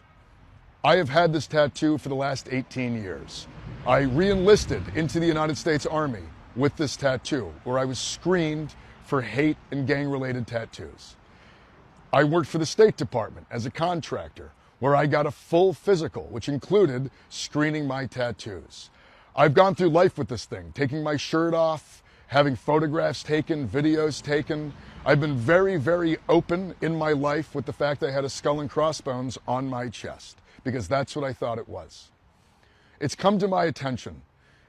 I have had this tattoo for the last 18 years. I re-enlisted into the United States Army with this tattoo, where I was screened for hate and gang-related tattoos. I worked for the State Department as a contractor, where I got a full physical, which included screening my tattoos. I've gone through life with this thing, taking my shirt off, having photographs taken, videos taken. I've been very, very open in my life with the fact that I had a skull and crossbones on my chest, because that's what I thought it was. It's come to my attention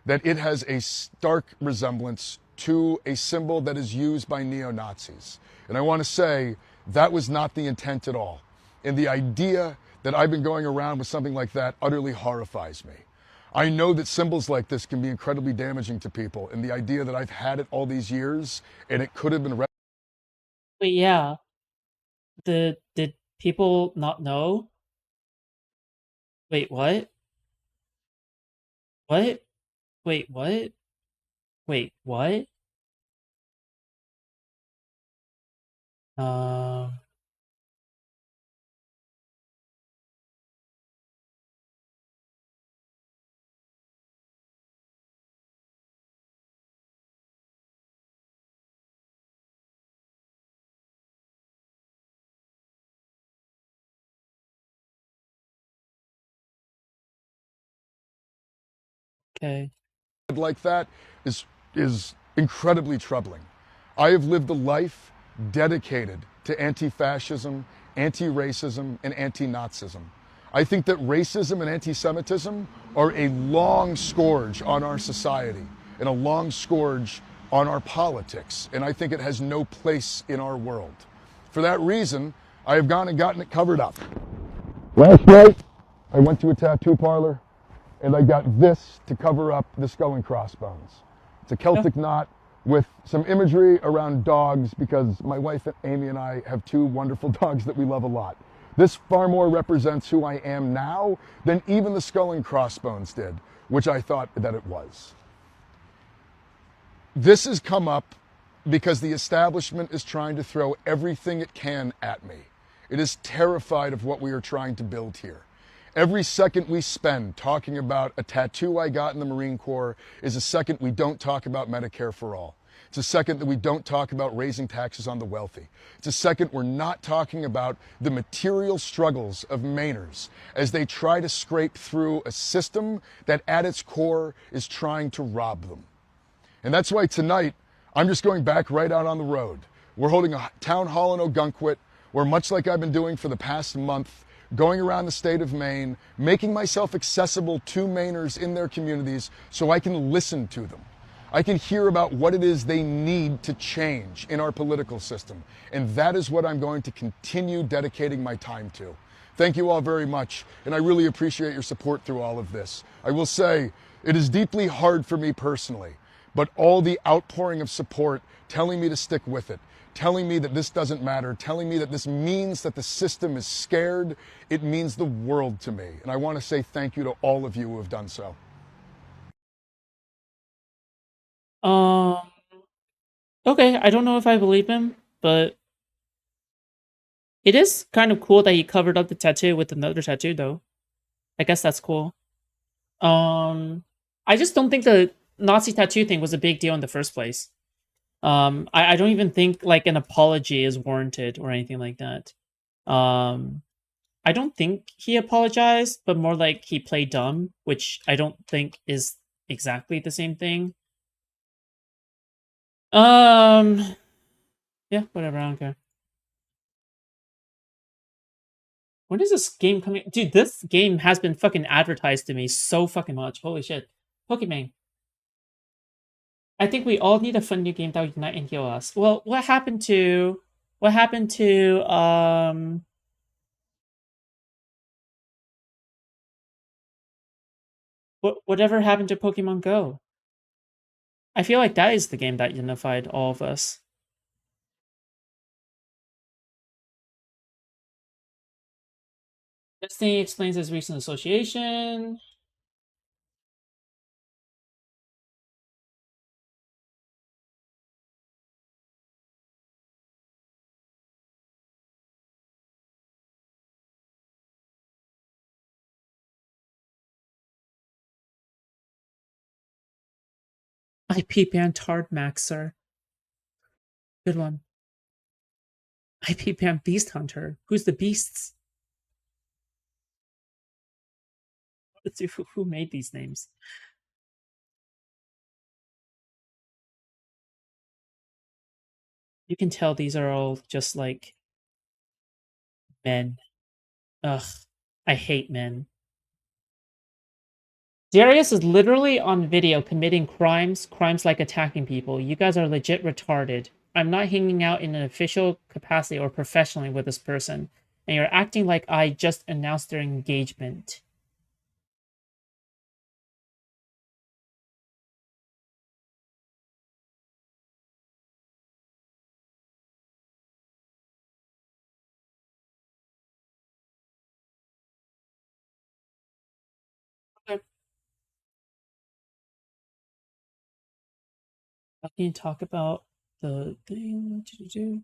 that it has a stark resemblance to a symbol that is used by neo-Nazis. And I want to say that was not the intent at all. And the idea that I've been going around with something like that utterly horrifies me. I know that symbols like this can be incredibly damaging to people, and the idea that I've had it all these years and it could have been... Wait, yeah. Did people not know? Wait, what? What? Wait, what? Wait, what? Okay. Like that is incredibly troubling. I have lived a life dedicated to anti-fascism, anti-racism, and anti-Nazism. I think that racism and anti-Semitism are a long scourge on our society and a long scourge on our politics, and I think it has no place in our world. For that reason, I have gone and gotten it covered up. Last night, I went to a tattoo parlor, and I got this to cover up the skull and crossbones. It's a Celtic knot with some imagery around dogs, because my wife Amy and I have two wonderful dogs that we love a lot. This far more represents who I am now than even the skull and crossbones did, which I thought that it was. This has come up because the establishment is trying to throw everything it can at me. It is terrified of what we are trying to build here. Every second we spend talking about a tattoo I got in the Marine Corps is a second we don't talk about Medicare for all. It's a second that we don't talk about raising taxes on the wealthy. It's a second we're not talking about the material struggles of Mainers as they try to scrape through a system that at its core is trying to rob them. And that's why tonight, I'm just going back right out on the road. We're holding a town hall in Ogunquit, where much like I've been doing for the past month, going around the state of Maine, making myself accessible to Mainers in their communities so I can listen to them. I can hear about what it is they need to change in our political system. And that is what I'm going to continue dedicating my time to. Thank you all very much, and I really appreciate your support through all of this. I will say, it is deeply hard for me personally, but all the outpouring of support telling me to stick with it, telling me that this doesn't matter, telling me that this means that the system is scared, it means the world to me. And I want to say thank you to all of you who have done so. Okay, I don't know if I believe him, but it is kind of cool that he covered up the tattoo with another tattoo, though. I guess that's cool. I just don't think the Nazi tattoo thing was a big deal in the first place. I don't even think like an apology is warranted or anything like that. I don't think he apologized, but more like he played dumb, which I don't think is exactly the same thing. Yeah, whatever, I don't care. When is this game coming? Dude, this game has been fucking advertised to me so fucking much. Holy shit. Pokemon. I think we all need a fun new game that will unite and heal us. Well, what happened to whatever happened to Pokemon Go? I feel like that is the game that unified all of us. Destiny explains his recent association. IP banned Hard Max, sir. Good one. IP banned Beast Hunter. Who's the beasts? Let's see who made these names. You can tell these are all just like men. Ugh, I hate men. Darius is literally on video committing crimes like attacking people. You guys are legit retarded. I'm not hanging out in an official capacity or professionally with this person, and you're acting like I just announced their engagement. Okay. I can talk about the thing to do.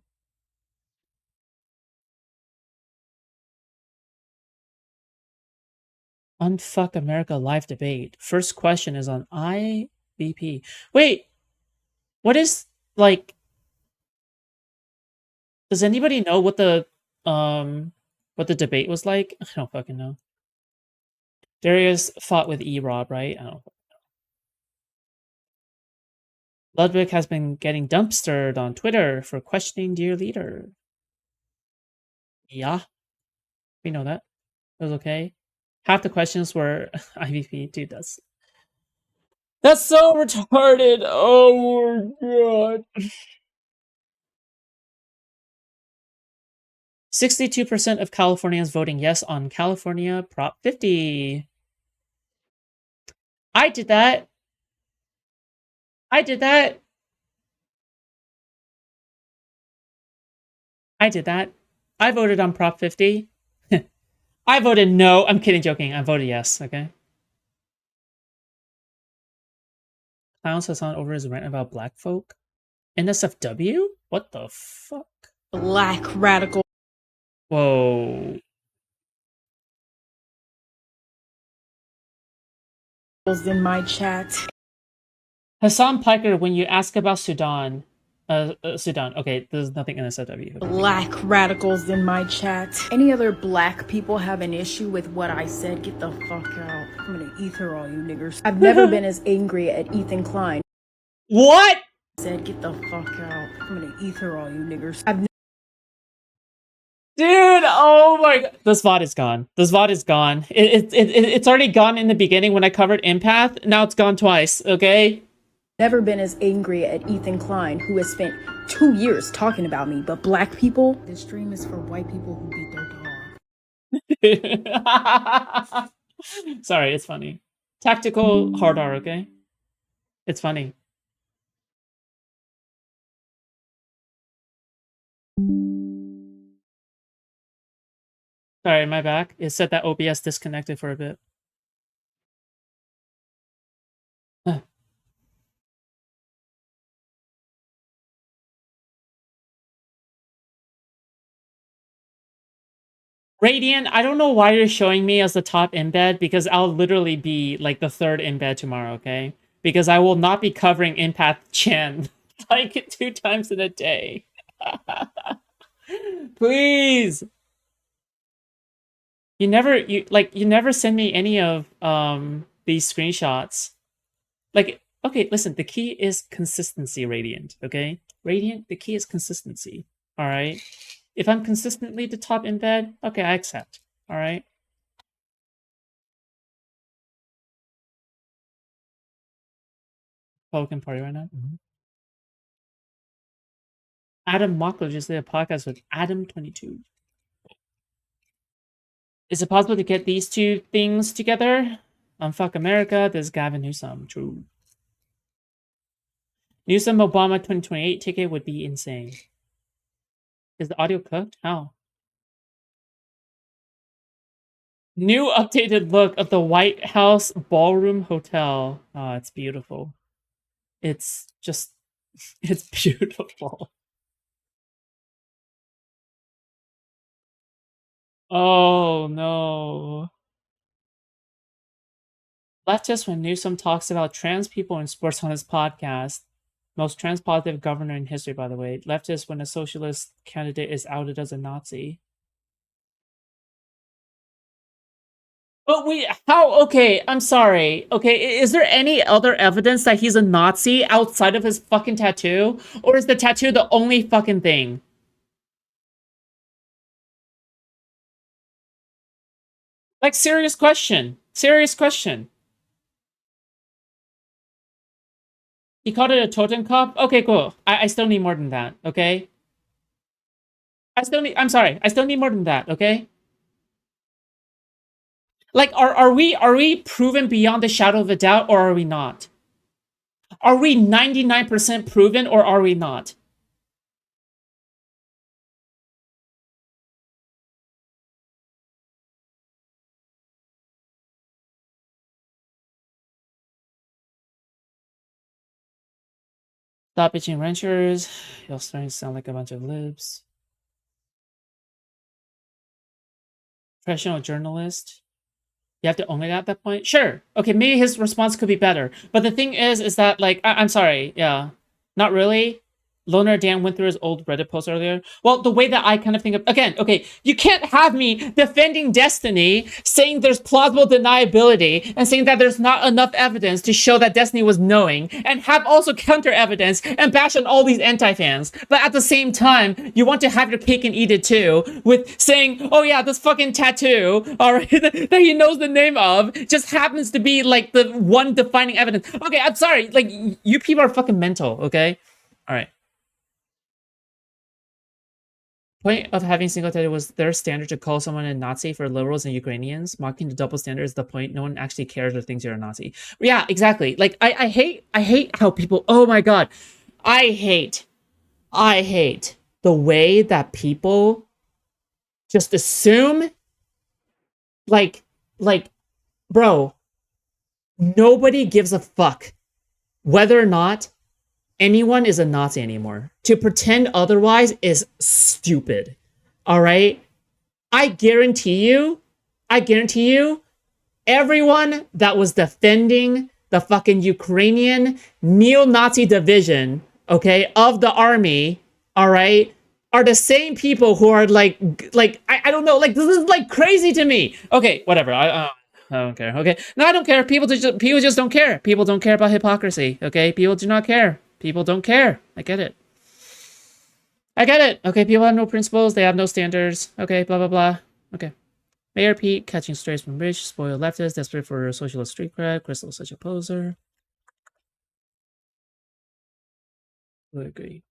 Unfuck America live debate. First question is on IVP. Wait, what is like? Does anybody know what the debate was like? I don't fucking know. Darius fought with E-Rob, right? I don't. Ludwig has been getting dumpstered on Twitter for questioning dear leader. Yeah, we know that. It was okay. Half the questions were IVP. Dude, that's so retarded. Oh my god. 62% of Californians voting yes on California Prop 50. I did that. I did that. I did that. I voted on Prop 50. I voted no. I'm kidding, joking. I voted yes, okay? Clowns Hasan over his rant about black folk. NSFW? What the fuck? Black radical. Whoa. In my chat. Hassan Piker, when you ask about Sudan, Sudan. Okay, there's nothing NSFW. Black radicals in my chat. Any other black people have an issue with what I said? Get the fuck out. I'm gonna ether all you niggers. I've never been as angry at Ethan Klein. What? I said, get the fuck out. I'm gonna ether all you niggers. Dude, oh my god. This VOD is gone. This VOD is gone. It's already gone in the beginning when I covered Empath. Now it's gone twice, okay? Never been as angry at Ethan Klein, who has spent 2 years talking about me, but black people, this stream is for white people who beat their dog. Sorry, it's funny. Tactical hard R, okay? It's funny. Sorry, my back. It said that OBS disconnected for a bit. Radiant, I don't know why you're showing me as the top embed, because I'll literally be like the third embed tomorrow, okay? Because I will not be covering Empath Chen like 2 times in a day. Please. You never send me any of these screenshots. Like, Okay, listen, the key is consistency, Radiant, okay? Radiant, the key is consistency, all right? If I'm consistently the top in bed, okay, I accept, all right? Republican Party right now? Adam Mockler just did a podcast with Adam22. Is it possible to get these two things together? Fuck America, there's Gavin Newsom, true. Newsom Obama 2028 ticket would be insane. Is the audio cooked? How? New updated look of the White House Ballroom Hotel. Oh, it's beautiful. It's just, it's beautiful. Oh, no. Leftist when Newsom talks about trans people in sports on his podcast. Most trans-positive governor in history, by the way. Leftist when a socialist candidate is outed as a Nazi. But okay, I'm sorry. Okay, is there any other evidence that he's a Nazi outside of his fucking tattoo? Or is the tattoo the only fucking thing? Like, serious question. Serious question. He called it a totem cup? Okay, cool. I still need more than that, okay? I'm sorry. I still need more than that, okay? Like, are we proven beyond the shadow of a doubt, or are we not? Are we 99% proven, or are we not? Stop bitching ranchers. You're starting to sound like a bunch of libs. Professional journalist. You have to own it at that point? Sure. Okay, maybe his response could be better. But the thing is that, like, I'm sorry. Yeah. Not really. Loner Dan went through his old Reddit post earlier. Well, the way that I kind of think of... Again, okay, you can't have me defending Destiny, saying there's plausible deniability, and saying that there's not enough evidence to show that Destiny was knowing, and have also counter-evidence and bash on all these anti-fans. But at the same time, you want to have your cake and eat it too, with saying, oh yeah, this fucking tattoo, alright, that he knows the name of, just happens to be, like, the one defining evidence. Okay, I'm sorry, like, you people are fucking mental, okay? Alright. Point of having single tattoo was their standard to call someone a Nazi for liberals and Ukrainians. Mocking the double standard is the point. No one actually cares or thinks you're a Nazi. Yeah, exactly. Like, I hate how people, oh my god. I hate the way that people just assume, like, bro, nobody gives a fuck whether or not anyone is a Nazi anymore. To pretend otherwise is stupid. All right? I guarantee you, everyone that was defending the fucking Ukrainian neo-Nazi division, okay, of the army, all right, are the same people who are like I don't know, like, this is like crazy to me. Okay, whatever. I don't care. Okay, no, I don't care. People just don't care. People don't care about hypocrisy. Okay, people do not care. People don't care. I get it. Okay, people have no principles. They have no standards. Okay, blah, blah, blah. Okay. Mayor Pete, catching strays from rich, spoiled leftist, desperate for socialist street cred. Crystal, such a poser. Would agree.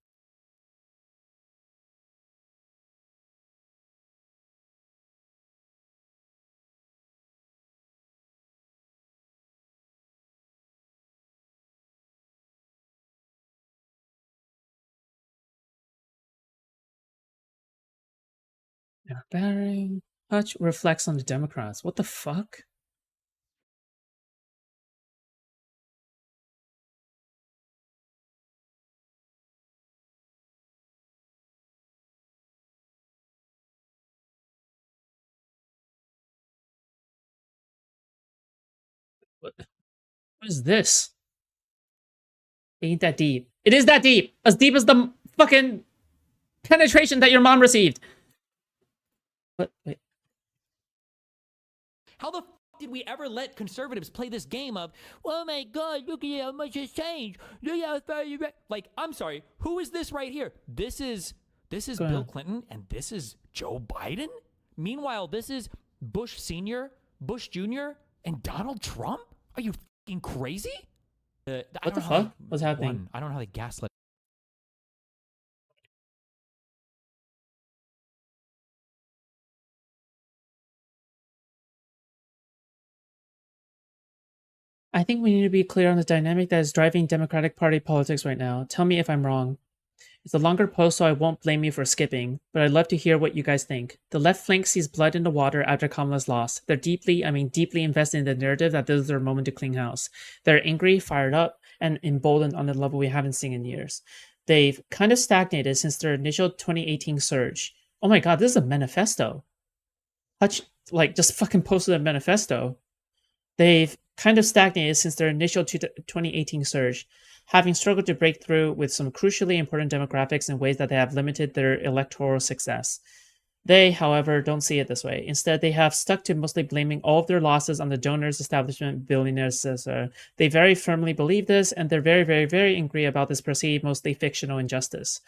Yeah, Battering. Hutch reflects on the Democrats. What the fuck? What is this? It ain't that deep. It is that deep. As deep as the fucking penetration that your mom received. What? Wait. How the did we ever let conservatives play this game of, oh my God, look at how much has changed. Look how far you like, I'm sorry, who is this right here? This is Bill Clinton and this is Joe Biden? Meanwhile, this is Bush Sr., Bush Jr., and Donald Trump? Are you fucking crazy? What the fuck? What's happening? I don't know how they gaslit. I think we need to be clear on the dynamic that is driving Democratic Party politics right now. Tell me if I'm wrong. It's a longer post, so I won't blame you for skipping, but I'd love to hear what you guys think. The left flank sees blood in the water after Kamala's loss. They're deeply invested in the narrative that this is their moment to clean house. They're angry, fired up, and emboldened on a level we haven't seen in years. They've kind of stagnated since their initial 2018 surge. Oh my god, this is a manifesto. Hutch, just fucking posted a manifesto. They've kind of stagnated since their initial 2018 surge, having struggled to break through with some crucially important demographics in ways that they have limited their electoral success. They, however, don't see it this way. Instead, they have stuck to mostly blaming all of their losses on the donors, establishment, billionaires. They very firmly believe this, and they're very, very, very angry about this perceived, mostly fictional injustice.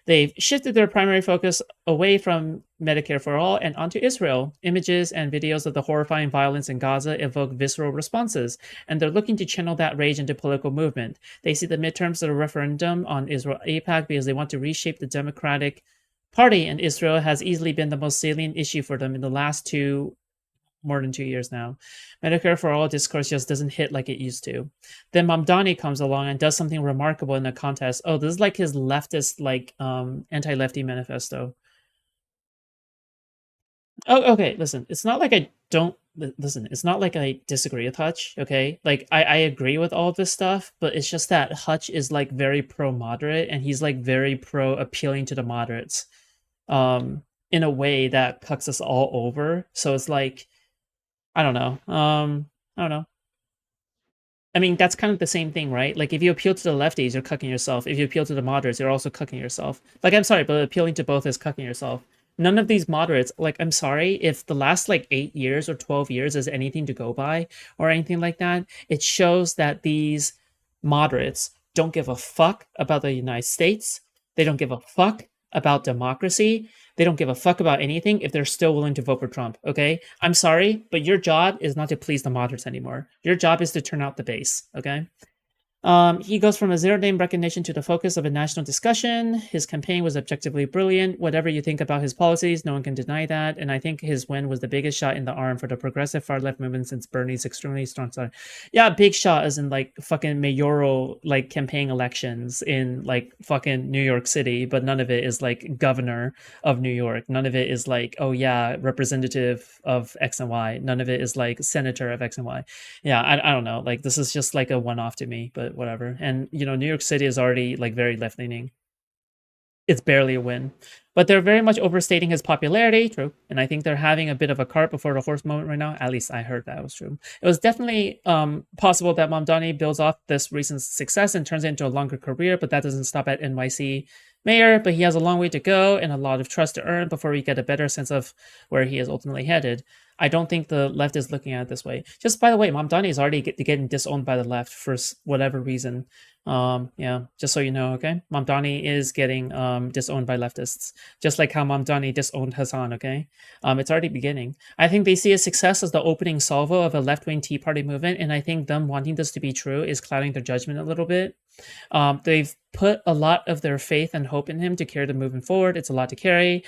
They've shifted their primary focus away from Medicare for All and onto Israel. Images and videos of the horrifying violence in Gaza evoke visceral responses, and they're looking to channel that rage into political movement. They see the midterms of a referendum on Israel AIPAC because they want to reshape the Democratic Party, and Israel has easily been the most salient issue for them in the last more than 2 years now. Medicare for All discourse just doesn't hit like it used to. Then Mamdani comes along and does something remarkable in the contest. Oh, this is like his leftist, anti-lefty manifesto. Oh, okay, listen, it's not like I don't, listen, it's not like I disagree with Hutch, okay? I agree with all this stuff, but it's just that Hutch is, very pro-moderate, and he's, very pro-appealing to the moderates, in a way that cucks us all over. So it's I don't know. I don't know. I mean, that's kind of the same thing, right? If you appeal to the lefties, you're cucking yourself. If you appeal to the moderates, you're also cucking yourself. I'm sorry, but appealing to both is cucking yourself. None of these moderates, I'm sorry, if the last 8 years or 12 years is anything to go by or anything like that, it shows that these moderates don't give a fuck about the United States. They don't give a fuck about democracy. They don't give a fuck about anything if they're still willing to vote for Trump, okay? I'm sorry, but your job is not to please the moderates anymore. Your job is to turn out the base, okay? He goes from a zero-name recognition to the focus of a national discussion. His campaign was objectively brilliant. Whatever you think about his policies, no one can deny that. And I think his win was the biggest shot in the arm for the progressive far-left movement since Bernie's extremely strong start. Yeah, big shot as in fucking mayoral campaign elections in fucking New York City, but none of it is governor of New York. None of it is oh yeah, representative of X and Y. None of it is senator of X and Y. Yeah, I don't know. This is just a one-off to me, but whatever. And New York City is already very left-leaning. It's barely a win, but they're very much overstating his popularity. True. And I think they're having a bit of a cart before the horse moment right now. At least I heard that was true. It was definitely possible that Mamdani builds off this recent success and turns it into a longer career, but that doesn't stop at NYC mayor. But he has a long way to go and a lot of trust to earn before we get a better sense of where he is ultimately headed. I don't think the left is looking at it this way. Just by the way, Mamdani is already getting disowned by the left for whatever reason. Yeah, just so you know, okay? Mamdani is getting disowned by leftists, just like how Mamdani disowned Hasan, okay? It's already beginning. I think they see a success as the opening salvo of a left-wing Tea Party movement, and I think them wanting this to be true is clouding their judgment a little bit. They've put a lot of their faith and hope in him to carry the movement forward. It's a lot to carry.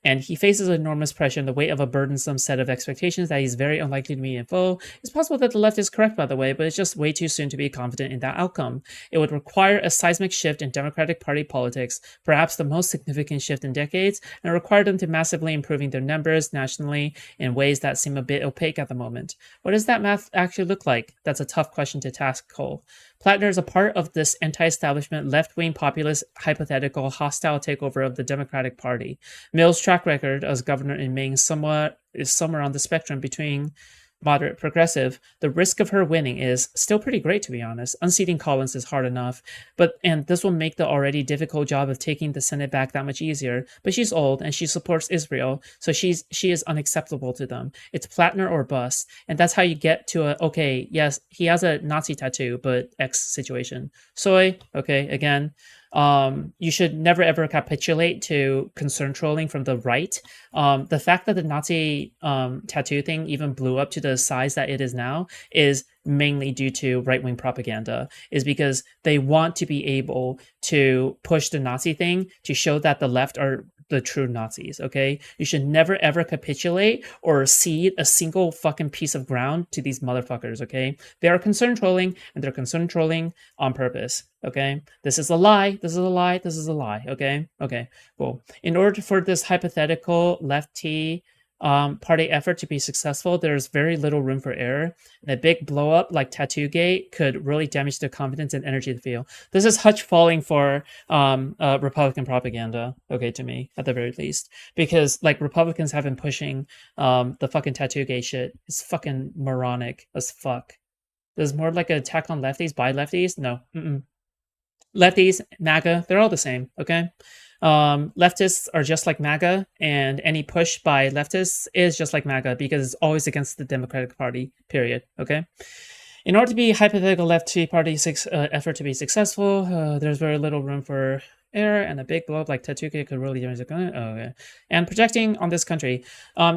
And he faces enormous pressure in the weight of a burdensome set of expectations that he's very unlikely to meet in full. It's possible that the left is correct, by the way, but it's just way too soon to be confident in that outcome. It would require a seismic shift in Democratic Party politics, perhaps the most significant shift in decades, and require them to massively improving their numbers nationally in ways that seem a bit opaque at the moment. What does that math actually look like? That's a tough question to tackle. Plattner is a part of this anti-establishment, left-wing, populist, hypothetical, hostile takeover of the Democratic Party. Mill's track record as governor in Maine is somewhere on the spectrum between moderate progressive, the risk of her winning is still pretty great, to be honest. Unseating Collins is hard enough, and this will make the already difficult job of taking the Senate back that much easier. But she's old and she supports Israel, so she is unacceptable to them. It's Plattner or bust, and that's how you get to a okay, yes, he has a Nazi tattoo, but X situation. Soy, okay, again. You should never ever capitulate to concern trolling from the right. The fact that the Nazi tattoo thing even blew up to the size that it is now is mainly due to right-wing propaganda, is because they want to be able to push the Nazi thing to show that the left are the true Nazis, okay? You should never ever capitulate or cede a single fucking piece of ground to these motherfuckers, okay? They are concerned trolling, and they're concerned trolling on purpose, okay? This is a lie, this is a lie, this is a lie, okay? Okay, cool. In order for this hypothetical lefty party effort to be successful, there's very little room for error. And a big blow up like Tattoo Gate could really damage the confidence and energy of the field. This is Hutch falling for Republican propaganda, okay, to me, at the very least. Because like Republicans have been pushing the fucking Tattoo Gate shit. It's fucking moronic as fuck. There's more like an attack on lefties by lefties? No. Lefties, MAGA, they're all the same, okay? Leftists are just like MAGA, and any push by leftists is just like MAGA because it's always against the Democratic Party, period, okay? In order to be hypothetical lefty party effort to be successful, there's very little room for error, and a big blow up like Tattoo Gate could really damage the country. Oh, okay. And projecting on this country,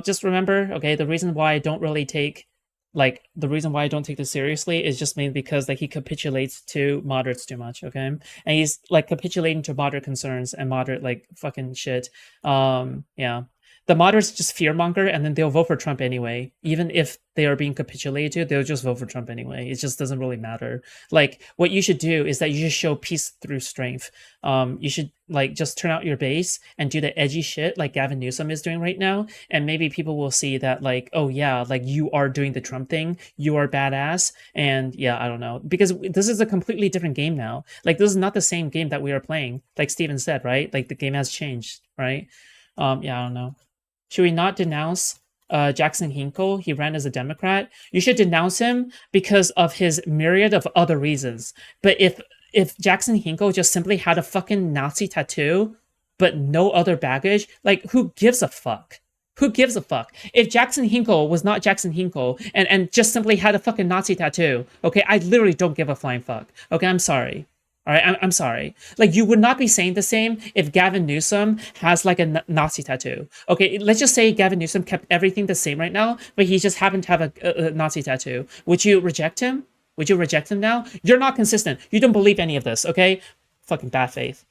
just remember, okay, the reason why I don't really take this seriously is just mainly because like he capitulates to moderates too much, okay? And he's like capitulating to moderate concerns and moderate like fucking shit. Yeah. The moderates just fearmonger, and then they'll vote for Trump anyway. Even if they are being capitulated to, they'll just vote for Trump anyway. It just doesn't really matter. Like, what you should do is that you should show peace through strength. You should like just turn out your base and do the edgy shit like Gavin Newsom is doing right now, and maybe people will see that like, oh yeah, like you are doing the Trump thing, you are badass, and yeah, I don't know, because this is a completely different game now. Like, this is not the same game that we are playing. Like Steven said, right? Like the game has changed, right? Yeah, I don't know. Should we not denounce Jackson Hinkle? He ran as a Democrat. You should denounce him because of his myriad of other reasons. But if Jackson Hinkle just simply had a fucking Nazi tattoo, but no other baggage, like, who gives a fuck? Who gives a fuck? If Jackson Hinkle was not Jackson Hinkle and just simply had a fucking Nazi tattoo, okay, I literally don't give a flying fuck. Okay, I'm sorry. All right, I'm sorry. Like, you would not be saying the same if Gavin Newsom has like a Nazi tattoo. Okay, let's just say Gavin Newsom kept everything the same right now, but he just happened to have a Nazi tattoo. Would you reject him? Would you reject him now? You're not consistent. You don't believe any of this, okay? Fucking bad faith.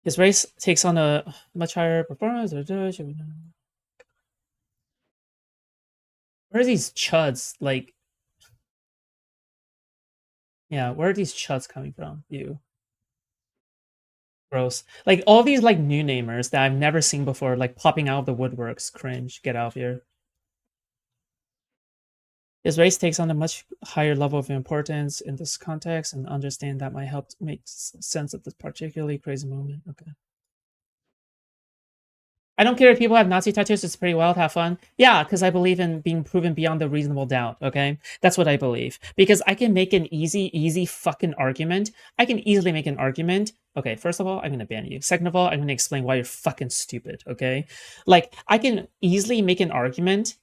His race takes on a much higher performance. Where are these chuds? Like, yeah, where are these chuds coming from? You. Gross. Like, all these, like, new namers that I've never seen before, like, popping out of the woodworks. Cringe. Get out of here. His race takes on a much higher level of importance in this context, and understand that might help make sense of this particularly crazy moment. Okay. I don't care if people have Nazi tattoos. It's pretty wild. Have fun. Yeah, because I believe in being proven beyond the reasonable doubt, okay? That's what I believe. Because I can make an easy fucking argument. I can easily make an argument. Okay, first of all, I'm going to ban you. Second of all, I'm going to explain why you're fucking stupid, okay? Like, I can easily make an argument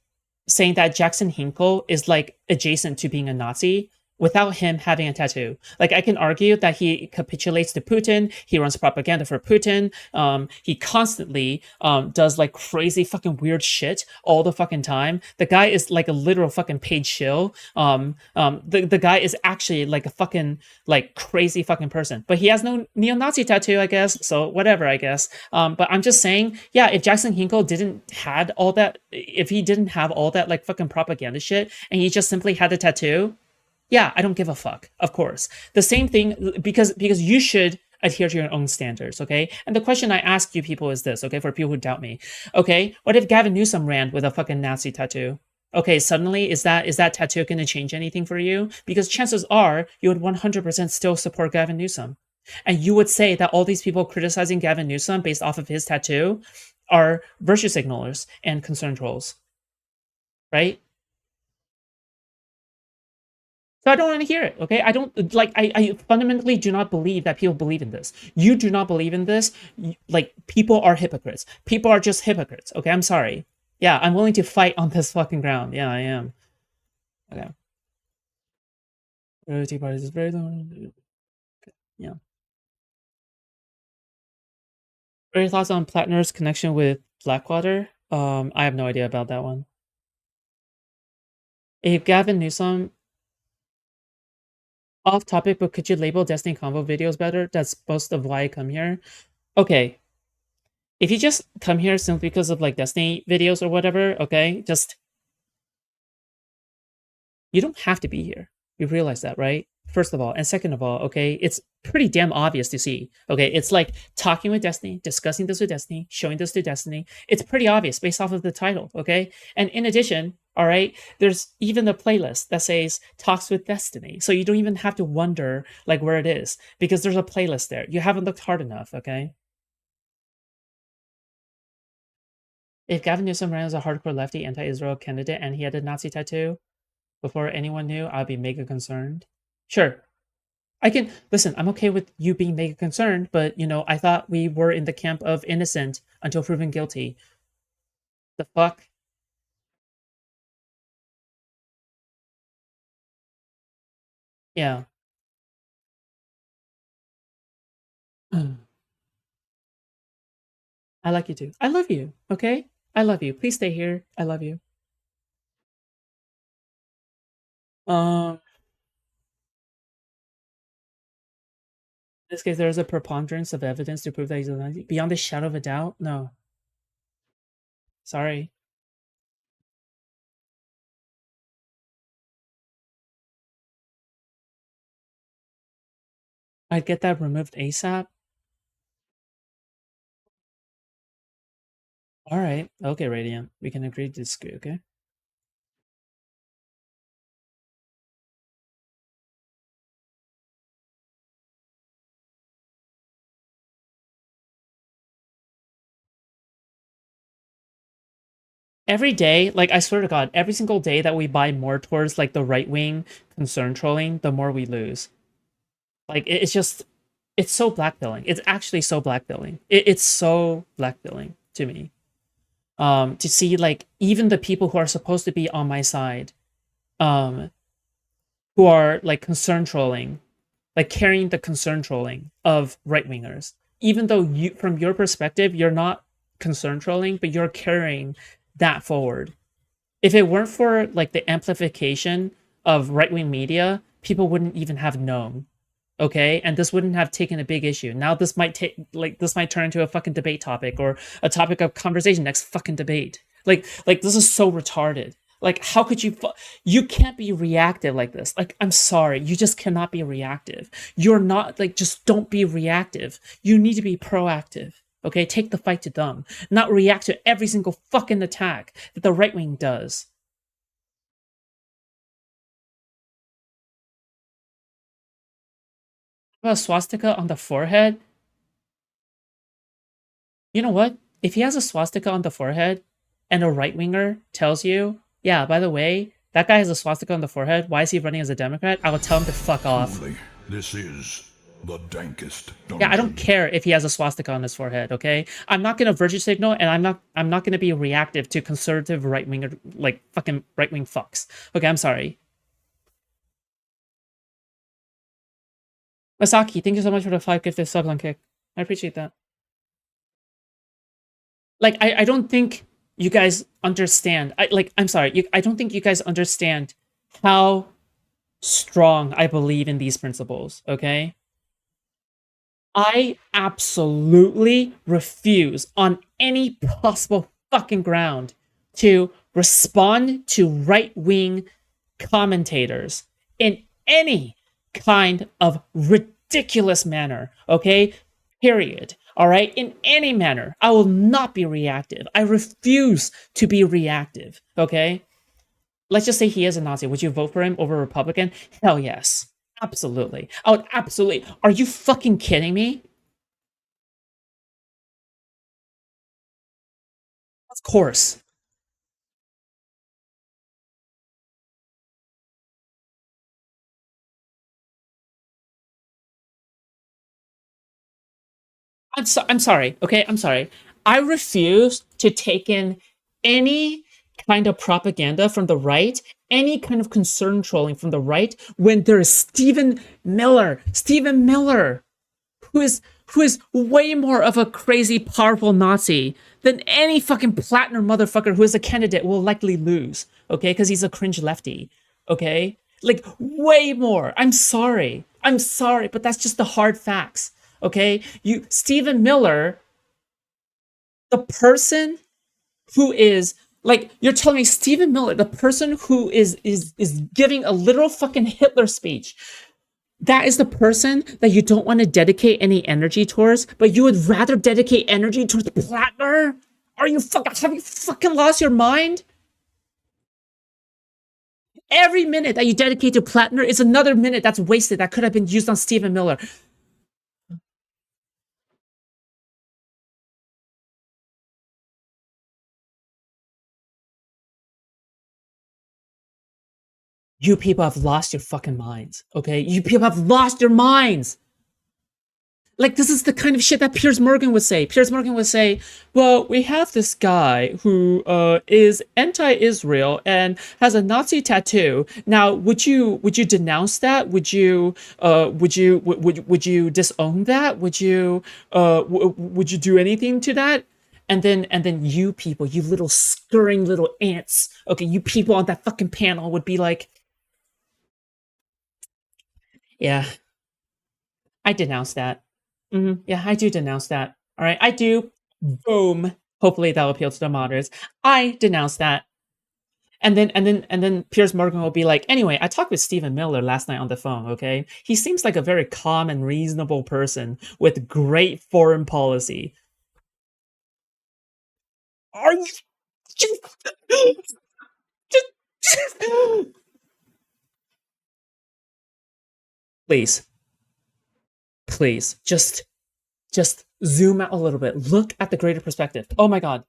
saying that Jackson Hinkle is, like, adjacent to being a Nazi without him having a tattoo. Like, I can argue that he capitulates to Putin, he runs propaganda for Putin, he constantly does like crazy fucking weird shit all the fucking time. The guy is like a literal fucking paid shill. The guy is actually like a fucking like crazy fucking person. But he has no neo-Nazi tattoo, I guess, so whatever, I guess. But I'm just saying, yeah, if Jackson Hinkle didn't have all that like fucking propaganda shit, and he just simply had a tattoo, yeah, I don't give a fuck, of course. The same thing, because you should adhere to your own standards, okay? And the question I ask you people is this, okay, for people who doubt me. Okay, what if Gavin Newsom ran with a fucking Nazi tattoo? Okay, suddenly, is that tattoo going to change anything for you? Because chances are, you would 100% still support Gavin Newsom. And you would say that all these people criticizing Gavin Newsom based off of his tattoo are virtue signalers and concern trolls, right? So I don't want to hear it, okay? I don't, like, I fundamentally do not believe that people believe in this. You do not believe in this. Like, people are hypocrites. People are just hypocrites, okay? I'm sorry. Yeah, I'm willing to fight on this fucking ground. Yeah, I am. Okay. Tea parties is very... Yeah. What are your thoughts on Plattner's connection with Blackwater? I have no idea about that one. If Gavin Newsom... Off topic, but could you label Destiny combo videos better? That's most of why I come here. Okay. If you just come here simply because of, like, Destiny videos or whatever, okay? Just... You don't have to be here. You realize that, right? First of all. And second of all, okay, it's pretty damn obvious to see. Okay, it's like talking with Destiny, discussing this with Destiny, showing this to Destiny. It's pretty obvious based off of the title, okay? And in addition, all right, there's even a playlist that says Talks with Destiny. So you don't even have to wonder, like, where it is, because there's a playlist there. You haven't looked hard enough, okay? If Gavin Newsom ran as a hardcore lefty anti-Israel candidate and he had a Nazi tattoo before anyone knew, I'd be mega concerned. Sure. I can listen, I'm okay with you being mega concerned, but you know, I thought we were in the camp of innocent until proven guilty. The fuck? Yeah. I like you too. I love you, okay? I love you. Please stay here. I love you. In this case, there is a preponderance of evidence to prove that he's a Nazi. Beyond a shadow of a doubt? No. Sorry. I'd get that removed ASAP. Alright. Okay, Radiant. We can agree to disagree, okay? Every day, like, I swear to God, every single day that we buy more towards, like, the right-wing concern trolling, the more we lose. Like, it's just... It's so blackpilling. It's actually so blackpilling. It's so blackpilling to me. To see, like, even the people who are supposed to be on my side, who are, like, concern trolling, like, carrying the concern trolling of right-wingers. Even though you, from your perspective, you're not concern trolling, but you're carrying that forward. If it weren't for, like, the amplification of right-wing media, people wouldn't even have known. Okay, and this wouldn't have taken a big issue. Now this might take, like, this might turn into a fucking debate topic or a topic of conversation next fucking debate. Like this is so retarded. Like, how could you? You can't be reactive like this. Like, I'm sorry, you just cannot be reactive. You're not, like, just don't be reactive. You need to be proactive. Okay, take the fight to them, not react to every single fucking attack that the right wing does. A swastika on the forehead? You know what? If he has a swastika on the forehead and a right-winger tells you, yeah, by the way, that guy has a swastika on the forehead, why is he running as a Democrat? I will tell him to fuck off. This is the dankest dungeon. Yeah, I don't care if he has a swastika on his forehead, okay? I'm not gonna virtue signal, and I'm not gonna be reactive to conservative right-winger, like, fucking right-wing fucks. Okay, I'm sorry. Masaki, thank you so much for the 5 gifted subs on Kick. I appreciate that. Like, I don't think you guys understand. I'm sorry. I don't think you guys understand how strong I believe in these principles, okay? I absolutely refuse on any possible fucking ground to respond to right-wing commentators in any kind of ridiculous manner, okay? Period. All right? In any manner. I will not be reactive. I refuse to be reactive, okay? Let's just say he is a Nazi. Would you vote for him over a Republican? Hell yes. Absolutely. Oh, absolutely. Are you fucking kidding me? Of course. I'm sorry. Okay, I'm sorry. I refuse to take in any kind of propaganda from the right, any kind of concern trolling from the right when there is Stephen Miller, who is way more of a crazy, powerful Nazi than any fucking Plattner motherfucker who is a candidate will likely lose. Okay, because he's a cringe lefty. Okay, like way more. I'm sorry. I'm sorry, but that's just the hard facts. Okay, Stephen Miller, the person who is like you're telling me Stephen Miller, the person who is giving a literal fucking Hitler speech, that is the person that you don't want to dedicate any energy towards, but you would rather dedicate energy towards Plattner? Have you fucking lost your mind? Every minute that you dedicate to Plattner is another minute that's wasted that could have been used on Stephen Miller. You people have lost your fucking minds, okay? You people have lost your minds. Like, this is the kind of shit that Piers Morgan would say. Piers Morgan would say, well, we have this guy who is anti-Israel and has a Nazi tattoo. Now, would you denounce that? Would you disown that? Would you do anything to that? And then you people, you little scurrying little ants, okay, you people on that fucking panel would be like, yeah, I denounce that. Yeah, I do denounce that. All right, I do. Boom. Hopefully that'll appeal to the moderates. I denounce that. And then Piers Morgan will be like, anyway, I talked with Stephen Miller last night on the phone, okay? He seems like a very calm and reasonable person with great foreign policy. Are you please, just zoom out a little bit. Look at the greater perspective. Oh my god.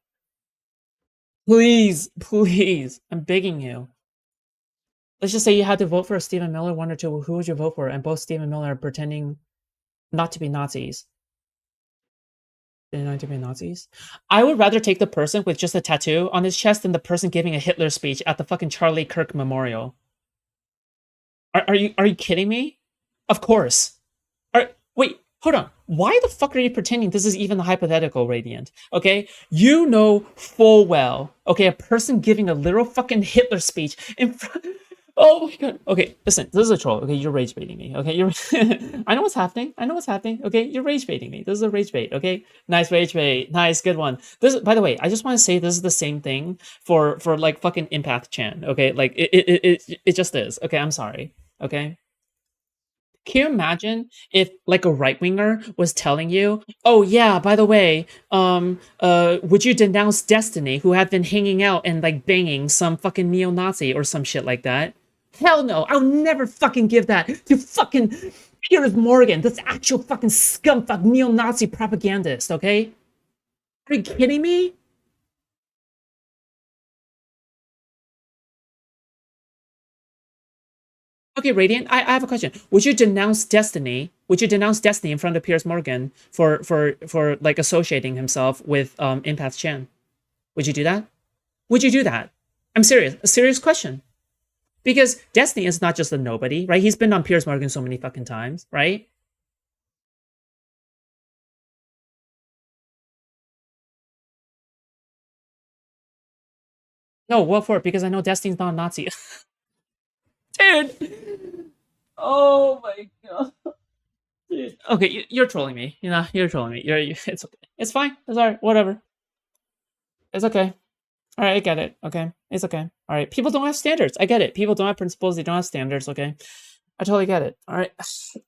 Please, I'm begging you. Let's just say you had to vote for a Stephen Miller, one or two. Who would you vote for? And both Stephen Miller are pretending not to be Nazis. Not to be Nazis. I would rather take the person with just a tattoo on his chest than the person giving a Hitler speech at the fucking Charlie Kirk Memorial. Are you kidding me? Of course. Wait, hold on. Why the fuck are you pretending this is even a hypothetical, Radiant? Okay? You know full well, okay, a person giving a literal fucking Hitler speech in front. Oh my god. Okay, listen, this is a troll. Okay, you're rage baiting me. Okay, you're. I know what's happening. Okay, you're rage baiting me. This is a rage bait. Okay, nice rage bait. Nice, good one. This, by the way, I just want to say this is the same thing for like fucking Empath Chan. Okay, like it just is. Okay, I'm sorry. Okay. Can you imagine if like a right winger was telling you, "Oh yeah, by the way, would you denounce Destiny, who had been hanging out and like banging some fucking neo-Nazi or some shit like that?" Hell no, I'll never fucking give that to fucking Piers Morgan, this actual fucking scumfuck neo-Nazi propagandist. Okay, are you kidding me? Okay, Radiant, I have a question. Would you denounce Destiny? Would you denounce Destiny in front of Piers Morgan for like associating himself with Empath Chan? Would you do that? Would you do that? I'm serious. A serious question. Because Destiny is not just a nobody, right? He's been on Piers Morgan so many fucking times, right? No, what for? Because I know Destiny's not a Nazi. Dude! Oh my god. Dude. Okay, you're trolling me. You know, you're trolling me. It's okay. It's fine. It's alright. Whatever. It's okay. Alright, I get it. Okay. It's okay. Alright. People don't have standards. I get it. People don't have principles. They don't have standards. Okay. I totally get it. Alright.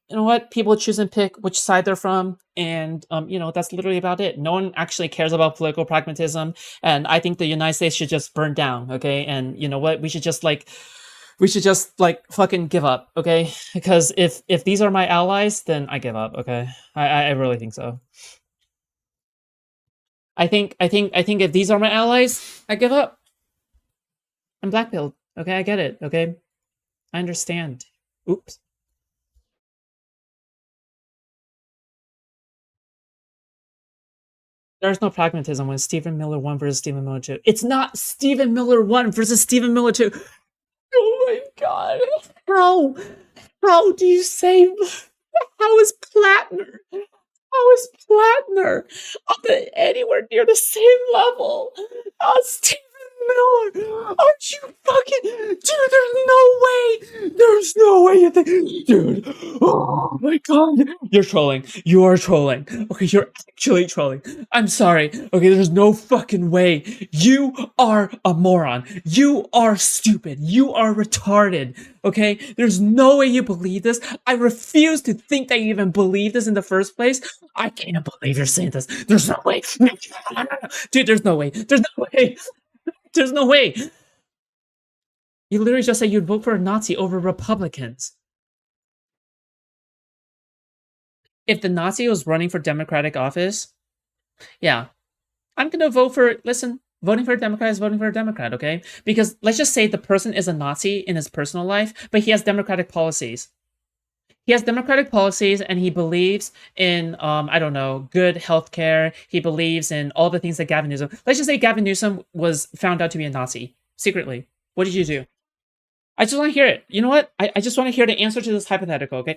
You know what? People choose and pick which side they're from. And, you know, that's literally about it. No one actually cares about political pragmatism. And I think the United States should just burn down. Okay. And you know what? We should just like we should just like fucking give up, okay? Because if these are my allies, then I give up, okay? I really think so. I think if these are my allies, I give up. I'm blackpilled, okay? I get it, okay? I understand. Oops. There's no pragmatism when Stephen Miller 1 versus Stephen Miller 2. It's not Stephen Miller 1 versus Stephen Miller 2. Oh my god. How do you say... How is Plattner? How is Plattner anywhere near the same level as Stephen Miller? Aren't you fucking... Dude, there's no way! There's no way you think... Dude, oh my god. You're trolling. You are trolling. Okay, you're actually trolling. I'm sorry. Okay, there's no fucking way. You are a moron. You are stupid. You are retarded. Okay? There's no way you believe this. I refuse to think that you even believe this in the first place. I can't believe you're saying this. There's no way. Dude, there's no way. There's no way. There's no way. You literally just said you'd vote for a Nazi over Republicans. If the Nazi was running for Democratic office, yeah, I'm gonna vote for, listen, voting for a Democrat is voting for a Democrat, okay? Because let's just say the person is a Nazi in his personal life, but he has Democratic policies. He has Democratic policies and he believes in, I don't know, good healthcare. He believes in all the things that Gavin Newsom... Let's just say Gavin Newsom was found out to be a Nazi, secretly. What did you do? I just want to hear it. You know what? I just want to hear the answer to this hypothetical, okay?